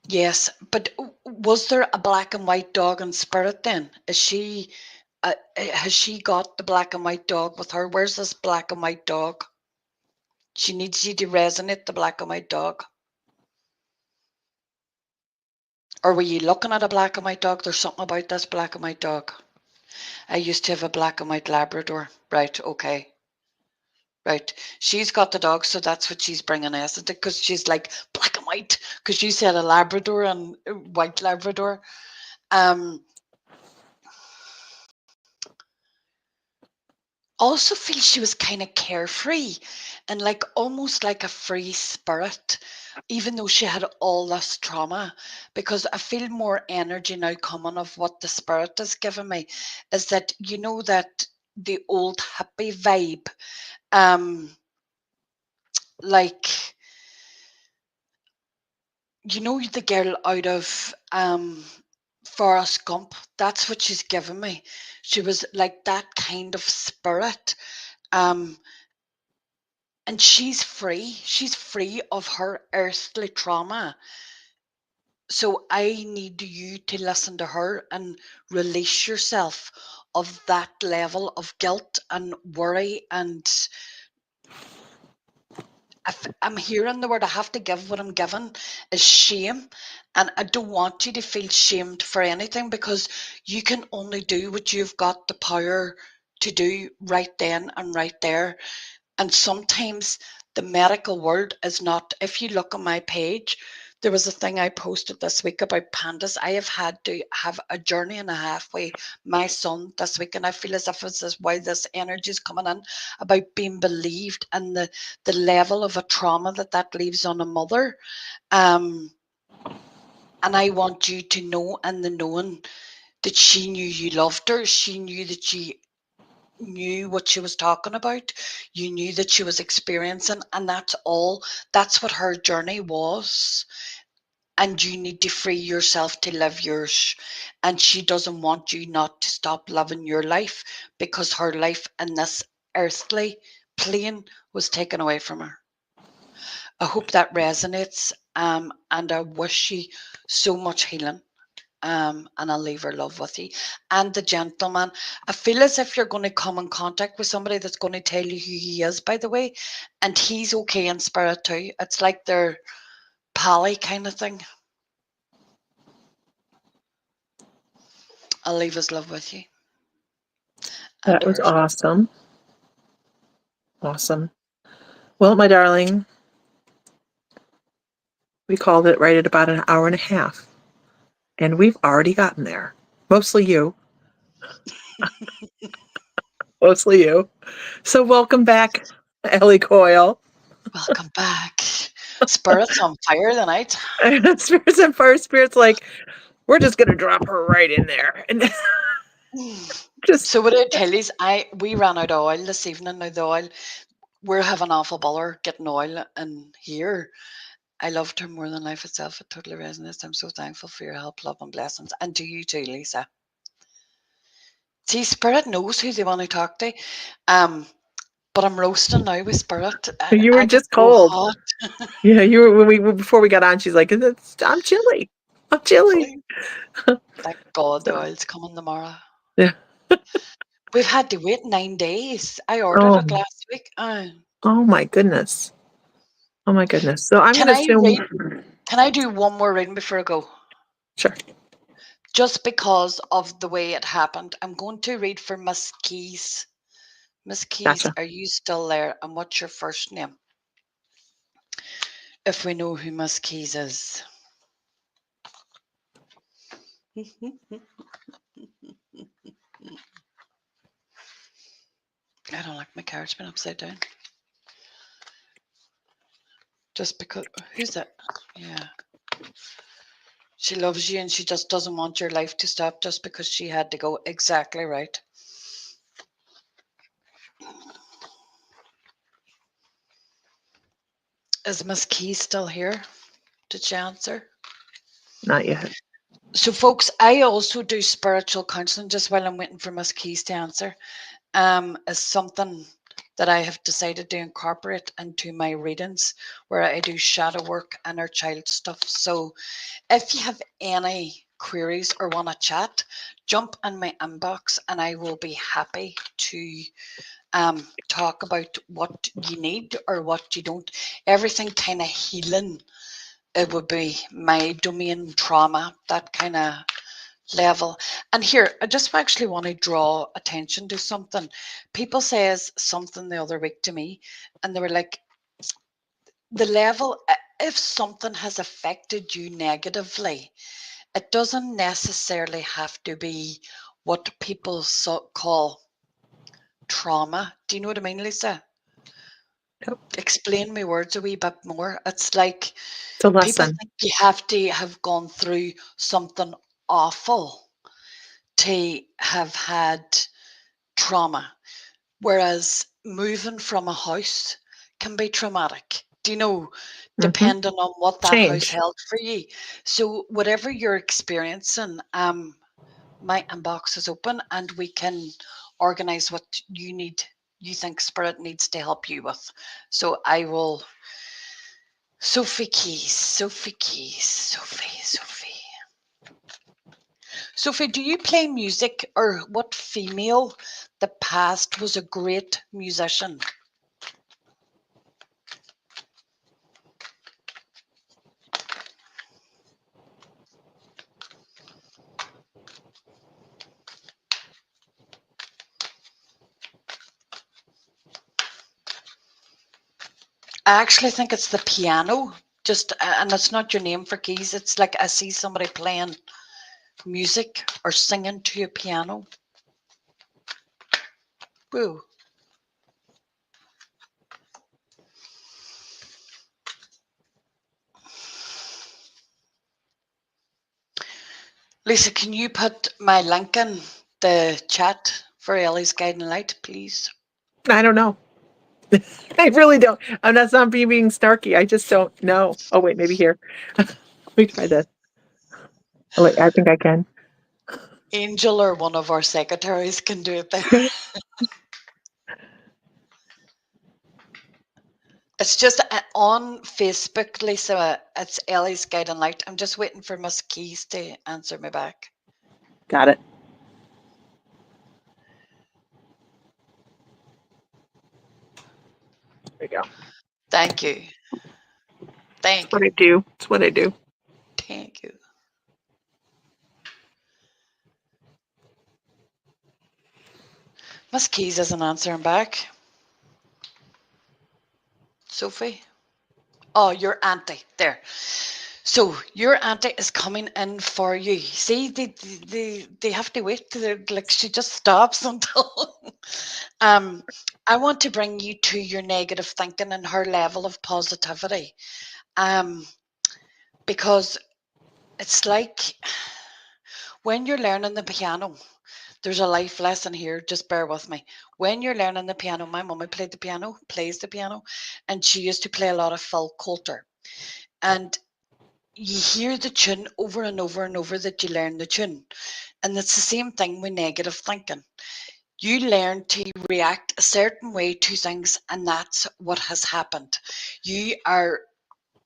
Yes, but was there a black and white dog in spirit then? Is she, has she got the black and white dog with her? Where's this black and white dog? She needs you to resonate the black and white dog. Or were you looking at a black and white dog? There's something about this black and white dog. I used to have a black and white Labrador. Right, okay. Right. She's got the dog, so that's what she's bringing us into, because she's like black and white, because you said a Labrador and white Labrador. Also feel she was kind of carefree and like almost like a free spirit, even though she had all this trauma. Because I feel more energy now coming of what the spirit has given me, is that, you know, that the old hippie vibe, like, you know, the girl out of Forrest Gump. That's what she's given me. She was like that kind of spirit. Um, and she's free. She's free of her earthly trauma. So I need you to listen to her and release yourself of that level of guilt and worry. And if I'm hearing the word, I have to give what I'm given, is shame. And I don't want you to feel shamed for anything, because you can only do what you've got the power to do right then and right there. And sometimes the medical world is not, if you look on my page, there was a thing I posted this week about pandas. I have had to have a journey and a half with my son this week, and I feel as if this is why this energy is coming in, about being believed and the level of a trauma that leaves on a mother. And I want you to know, and the knowing, that she knew you loved her. She knew that she knew what she was talking about. You knew that she was experiencing, and that's all. That's what her journey was. And you need to free yourself to live yours. And she doesn't want you not to stop living your life, because her life in this earthly plane was taken away from her. I hope that resonates. And I wish you so much healing. And I'll leave her love with you. And the gentleman, I feel as if you're going to come in contact with somebody that's going to tell you who he is, by the way, and he's okay in spirit too. It's like they're pally kind of thing. I'll leave his love with you. That was awesome. Awesome. Well, my darling, we called it right at about an hour and a half. And we've already gotten there. Mostly you. Mostly you. So welcome back, Ellie Coyle. Welcome back. Spirits on fire tonight. Spirits and Fire Spirits, like, we're just going to drop her right in there. And just. So what I tell you is we ran out of oil this evening. Now the oil, we're having awful bother getting oil in here. I loved her more than life itself. It totally resonates. I'm so thankful for your help, love, and blessings. And to you too, Lisa. See, Spirit knows who they want to talk to. But I'm roasting now with Spirit. You were I get just so cold. hot. Yeah, you were before we got on. She's like, I'm chilly. I'm chilly. Thank God the So, oil's coming tomorrow. yeah. We've had to wait 9 days. I ordered Oh, it last week. oh my goodness. Oh my goodness. So I'm Can going to I read? assume. Can I do one more reading before I go? Sure. Just because of the way it happened, I'm going to read for Miss Keys. Miss Keys, Gotcha. are you still there? And what's your first name? If we know who Miss Keys is. I don't like my cards being upside down. Just because, who's that? Yeah. She loves you and she just doesn't want your life to stop just because she had to go. Exactly right. Is Miss Keys still here? Did she answer? Not yet. So, folks, I also do spiritual counseling just while I'm waiting for Miss Keys to answer. Is something that I have decided to incorporate into my readings where I do shadow work and our child stuff. So, if you have any queries or want to chat, jump in my inbox and I will be happy to talk about what you need or what you don't. Everything kind of healing. It would be my domain, trauma, that kind of level. And here, I just actually want to draw attention to something. People says something the other week to me, and they were like, the level, if something has affected you negatively, it doesn't necessarily have to be what people call trauma. Do you know what I mean, Lisa? Yep. Explain my words a wee bit more. It's like It's a people lesson. think you have to have gone through something awful to have had trauma, whereas moving from a house can be traumatic. Do you know, Mm-hmm. depending on what that house Change. held for you. So whatever you're experiencing, my inbox is open and we can organize what you need, you think Spirit needs to help you with. So I will. Sophie Keys, Sophie Keys, Sophie. Sophie, do you play music, or what female the past was a great musician? I actually think it's the piano, just and it's not your name for keys. It's like I see somebody playing music or singing to a piano. Woo. Lisa, can you put my link in the chat for Ellie's Guiding Light, please? I don't know. I really don't. I'm not being snarky. I just don't know. Oh, wait, maybe here. Let me try this. Oh, wait, I think I can. Angel or one of our secretaries can do it there. It's just on Facebook, Lisa. It's Ellie's Guiding Light. I'm just waiting for Miss Keys to answer me back. Got it. There you go. Thank you. That's what I do. That's what I do. Thank you. Miss Keys isn't answering back. Sophie? Oh, your auntie. There. So your auntie is coming in for you. See, they have to wait. Like she just stops until I want to bring you to your negative thinking and her level of positivity. Because it's like when you're learning the piano, there's a life lesson here. Just bear with me. When you're learning the piano, my mummy plays the piano, and she used to play a lot of Phil Coulter. And you hear the tune over and over and over that you learn the tune. And it's the same thing with negative thinking. You learn to react a certain way to things, and that's what has happened. You are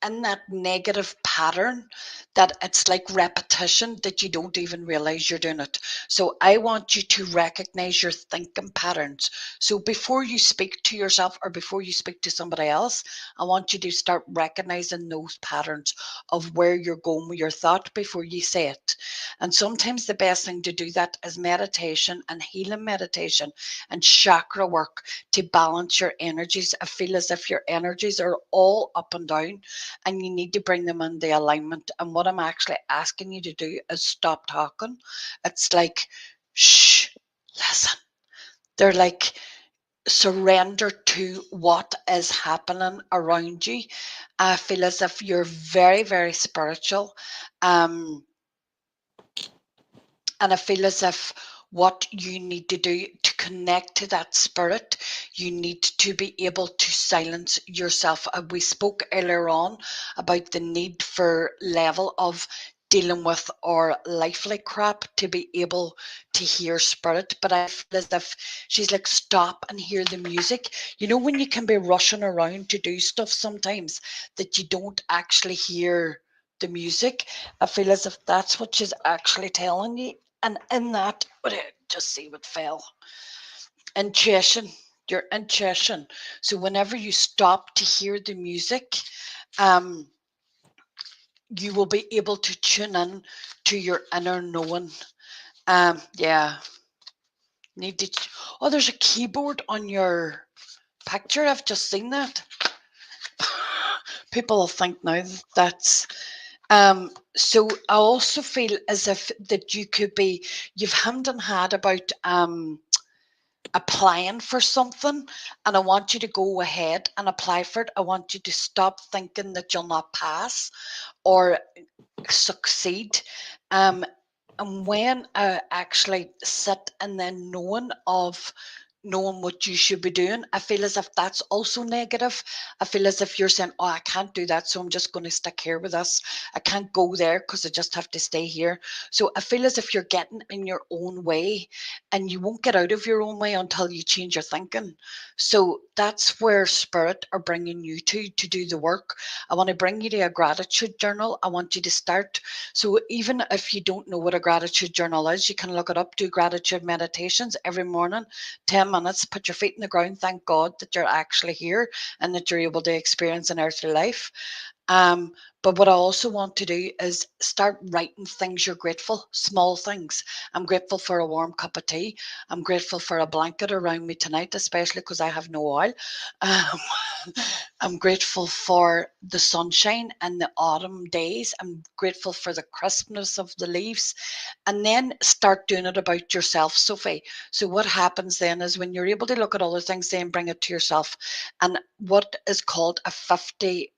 in that negative pattern that it's like repetition that you don't even realize you're doing it. So I want you to recognize your thinking patterns. So before you speak to yourself or before you speak to somebody else, I want you to start recognizing those patterns of where you're going with your thought before you say it. And sometimes the best thing to do that is meditation and healing meditation and chakra work to balance your energies. I feel as if your energies are all up and down, and you need to bring them in the alignment. And what I'm actually asking you to do is stop talking. It's like, shh, listen. They're like, surrender to what is happening around you. I feel as if you're very, very spiritual. And I feel as if what you need to do to connect to that spirit, you need to be able to silence yourself. We spoke earlier on about the need for level of dealing with our lively crap to be able to hear spirit. But I feel as if she's like, stop and hear the music. You know, when you can be rushing around to do stuff sometimes that you don't actually hear the music. I feel as if that's what she's actually telling you. And in that, what I just see what fell. Intuition, your intuition. So whenever you stop to hear the music, um, you will be able to tune in to your inner knowing. Yeah. Need to. Oh, there's a keyboard on your picture. I've just seen that. People will think now that that's so I also feel as if that you could be, you've hemmed and had about applying for something, and I want you to go ahead and apply for it. I want you to stop thinking that you'll not pass or succeed. And when I actually sit and then knowing what you should be doing, I feel as if that's also negative. I feel as if you're saying, oh, I can't do that, so I'm just going to stick here with us. I can't go there because I just have to stay here. So I feel as if you're getting in your own way, and you won't get out of your own way until you change your thinking. So that's where spirit are bringing you to do the work. I want to bring you to a gratitude journal. I want you to start. So even if you don't know what a gratitude journal is, you can look it up. Do gratitude meditations every morning, 10 minutes, put your feet in the ground, thank God that you're actually here and that you're able to experience an earthly life. Um, but what I also want to do is start writing things you're grateful, small things. I'm grateful for a warm cup of tea. I'm grateful for a blanket around me tonight, especially because I have no oil. Um, I'm grateful for the sunshine and the autumn days. I'm grateful for the crispness of the leaves. And then start doing it about yourself, Sophie. So what happens then is when you're able to look at other things, then bring it to yourself. And what is called a 50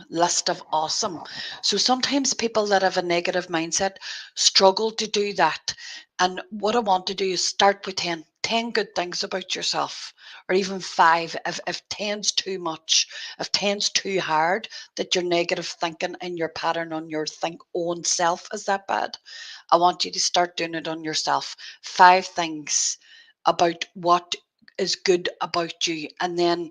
list of awesome. So sometimes people that have a negative mindset struggle to do that. And what I want to do is start with 10 good things about yourself, or even 5 if 10's too much, if 10's too hard, that your negative thinking and your pattern on your own self is that bad. I want you to start doing it on yourself. 5 things about what is good about you, and then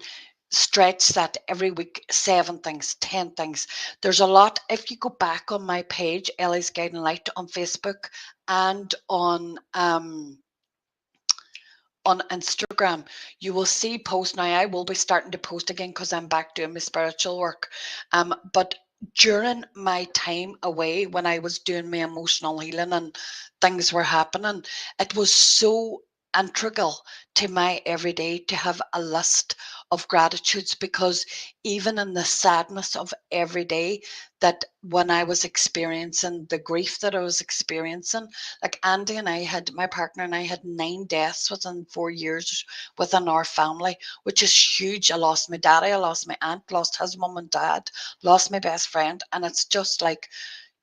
stretch that every week. 7 things, 10 things. There's a lot. If you go back on my page, Ellie's Guiding Light, on Facebook and on Instagram, you will see posts. Now I will be starting to post again because I'm back doing my spiritual work. But during my time away, when I was doing my emotional healing and things were happening, it was so integral to my everyday to have a list of gratitudes, because even in the sadness of every day, that when I was experiencing the grief that I was experiencing, like Andy and I had, my partner and I had 9 deaths within 4 years within our family, which is huge. I lost my daddy, I lost my aunt, lost his mum and dad, lost my best friend. And it's just like,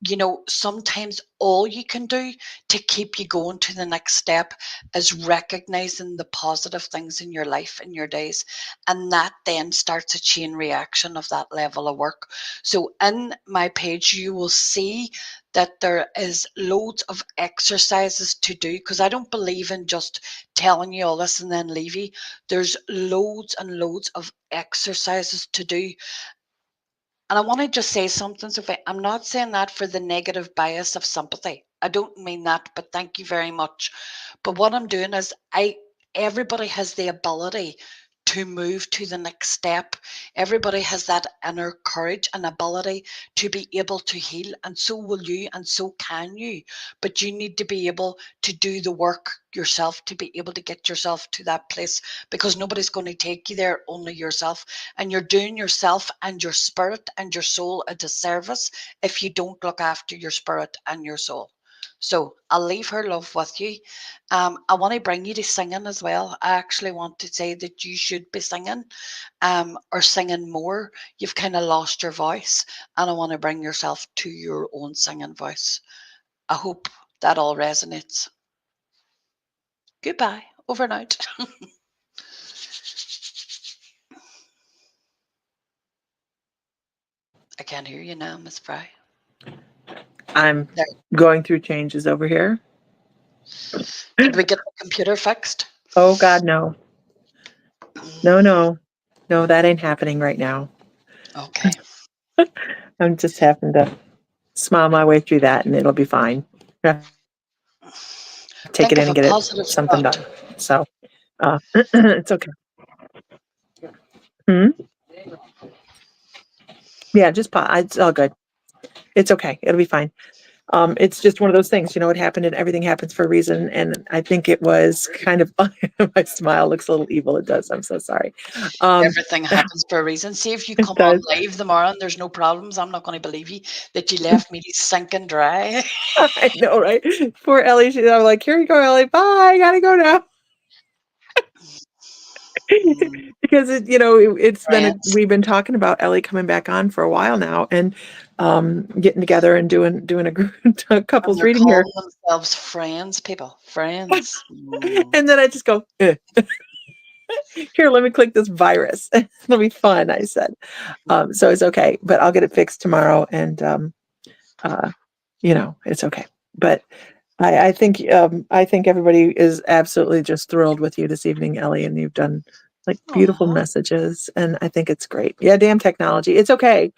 you know, sometimes all you can do to keep you going to the next step is recognizing the positive things in your life, in your days. And that then starts a chain reaction of that level of work. So in my page, you will see that there is loads of exercises to do, because I don't believe in just telling you all this and then leave you. There's loads and loads of exercises to do. And I want to just say something, Sophie. I'm not saying that for the negative bias of sympathy. I don't mean that, but thank you very much. But what I'm doing is everybody has the ability to move to the next step. Everybody has that inner courage and ability to be able to heal, and so will you, and so can you. But you need to be able to do the work yourself to be able to get yourself to that place, because nobody's going to take you there, only yourself. And you're doing yourself and your spirit and your soul a disservice if you don't look after your spirit and your soul. So I'll leave her love with you. I want to bring you to singing as well. I actually want to say that you should be singing, or singing more. You've kind of lost your voice, and I want to bring yourself to your own singing voice. I hope that all resonates. Goodbye. Over and out. I can't hear you now, Miss Fry. I'm There. going through changes over here. Did we get the computer fixed? Oh God, no. No, that ain't happening right now. Okay. I'm just having to smile my way through that, and it'll be fine. Take it Think in of and a get it positive something thought. done. So it's okay. Hmm? Yeah, just it's all good. It's okay. It'll be fine. It's just one of those things, you know, it happened and everything happens for a reason. And I think it was kind of my smile looks a little evil. It does. I'm so sorry. Everything happens for a reason. See, if you It come on does. live tomorrow and there's no problems, I'm not going to believe you that you left me sinking dry. I know, right? Poor Ellie. I'm like, here you go, Ellie. Bye. I gotta go now. Because it's been Friends, we've been talking about Ellie coming back on for a while now, and getting together and doing a and couples they're reading here. calling themselves friends, people. Friends. And then I just go, here, let me click this virus. It'll be fun, I said. So it's okay, but I'll get it fixed tomorrow, and it's okay. But I think everybody is absolutely just thrilled with you this evening, Ellie, and you've done like beautiful Aw. messages, and I think it's great. Yeah, damn technology. It's okay.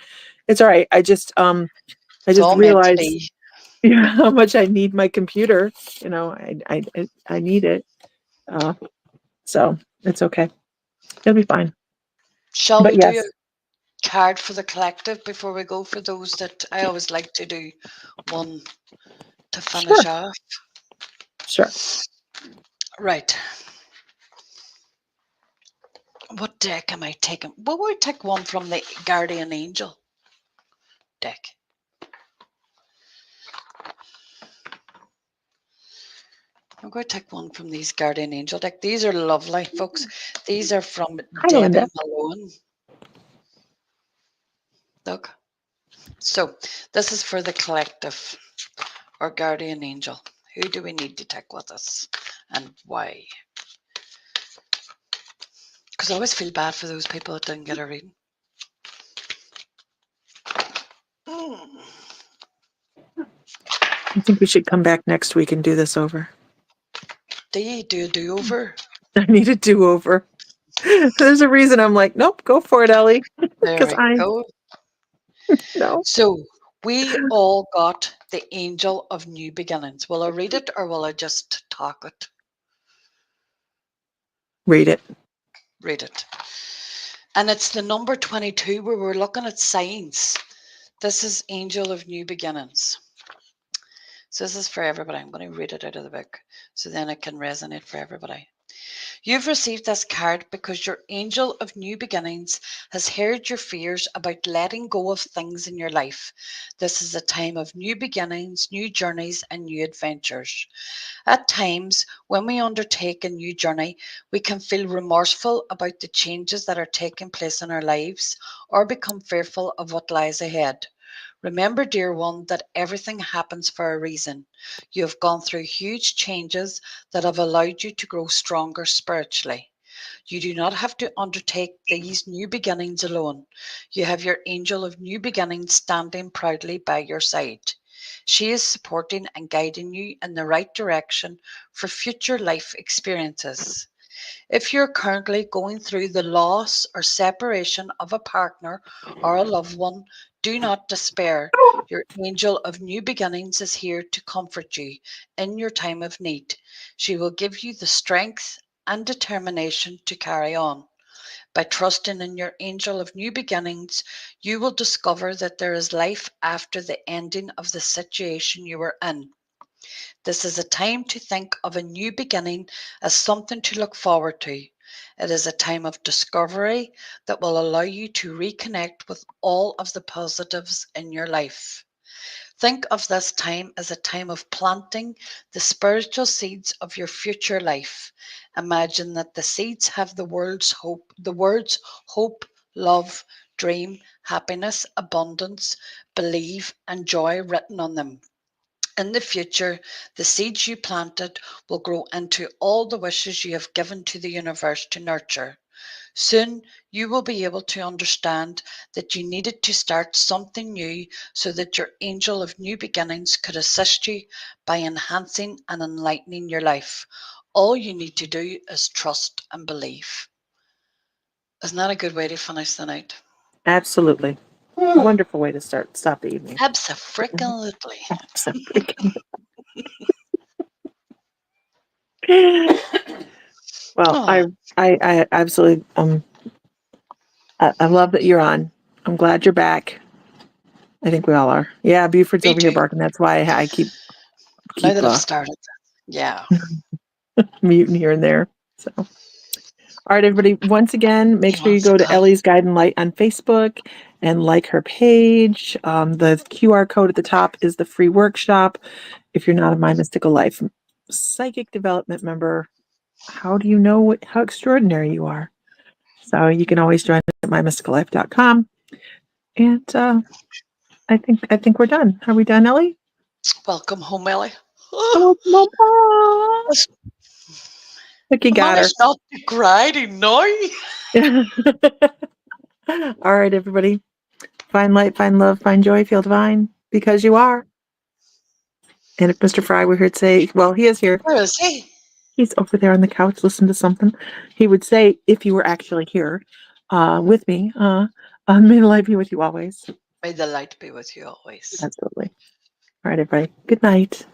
It's all right. I just It's all meant to realized be. how much I need my computer. I need it. So it's okay. It'll be fine. Shall But we do a yes, card for the collective before we go? For those that I always like to do one to finish sure, off. sure. Right. What deck am I taking? Well, we'll take one from the Guardian Angel deck. I'm going to take one from these Guardian Angel deck. These are lovely, folks. These are from Hi, Debbie Linda. Malone. Look. So this is for the collective or Guardian Angel. Who do we need to take with us and why? Because I always feel bad for those people that didn't get a reading. I think we should come back next week and do this over. Do you do a do-over? I need a do-over. There's a reason I'm like, nope, go for it, Ellie. There Because we I go. know. So we all got the Angel of New Beginnings. Will I read it or will I just talk it? Read it. Read it. And it's the number 22 where we're looking at signs. This is Angel of New Beginnings. So this is for everybody. I'm going to read it out of the book so then it can resonate for everybody. You've received this card because your angel of new beginnings has heard your fears about letting go of things in your life. This is a time of new beginnings, new journeys, and new adventures. At times, when we undertake a new journey, we can feel remorseful about the changes that are taking place in our lives or become fearful of what lies ahead. Remember, dear one, that everything happens for a reason. You have gone through huge changes that have allowed you to grow stronger spiritually. You do not have to undertake these new beginnings alone. You have your angel of new beginnings standing proudly by your side. She is supporting and guiding you in the right direction for future life experiences. If you're currently going through the loss or separation of a partner or a loved one, do not despair. Your angel of new beginnings is here to comfort you in your time of need. She will give you the strength and determination to carry on. By trusting in your angel of new beginnings, you will discover that there is life after the ending of the situation you were in. This is a time to think of a new beginning as something to look forward to. It is a time of discovery that will allow you to reconnect with all of the positives in your life. Think of this time as a time of planting the spiritual seeds of your future life. Imagine that the seeds have the words hope, love, dream, happiness, abundance, believe, and joy written on them. In the future, the seeds you planted will grow into all the wishes you have given to the universe to nurture. Soon, you will be able to understand that you needed to start something new so that your angel of new beginnings could assist you by enhancing and enlightening your life. All you need to do is trust and believe. Isn't that a good way to finish the night? Absolutely. A wonderful way to stop the evening. Absolutely. Absolutely. Well, Oh, I absolutely I love that you're on. I'm glad you're back. I think we all are. Yeah, Buford's me over here too. barking. That's why I keep Now that I've started. Yeah. muting here and there. So, all right, everybody. Once again, make He sure you wants to go to come. Ellie's Guide and Light on Facebook and like her page. The QR code at the top is the free workshop. If you're not a My Mystical Life Psychic Development member, how do you know how extraordinary you are? So you can always join us at mymysticallife.com. And I think we're done. Are we done, Ellie? Welcome home, Ellie. Oh, Mama. Look, you I got her. managed not to cry now. All right, everybody. Find light, find love, find joy, feel divine, because you are. And if Mr. Fry were here to say, well, he is here. Where is he? He's over there on the couch listening to something. He would say, if you were actually here with me, may the light be with you always. May the light be with you always. Absolutely. All right, everybody. Good night.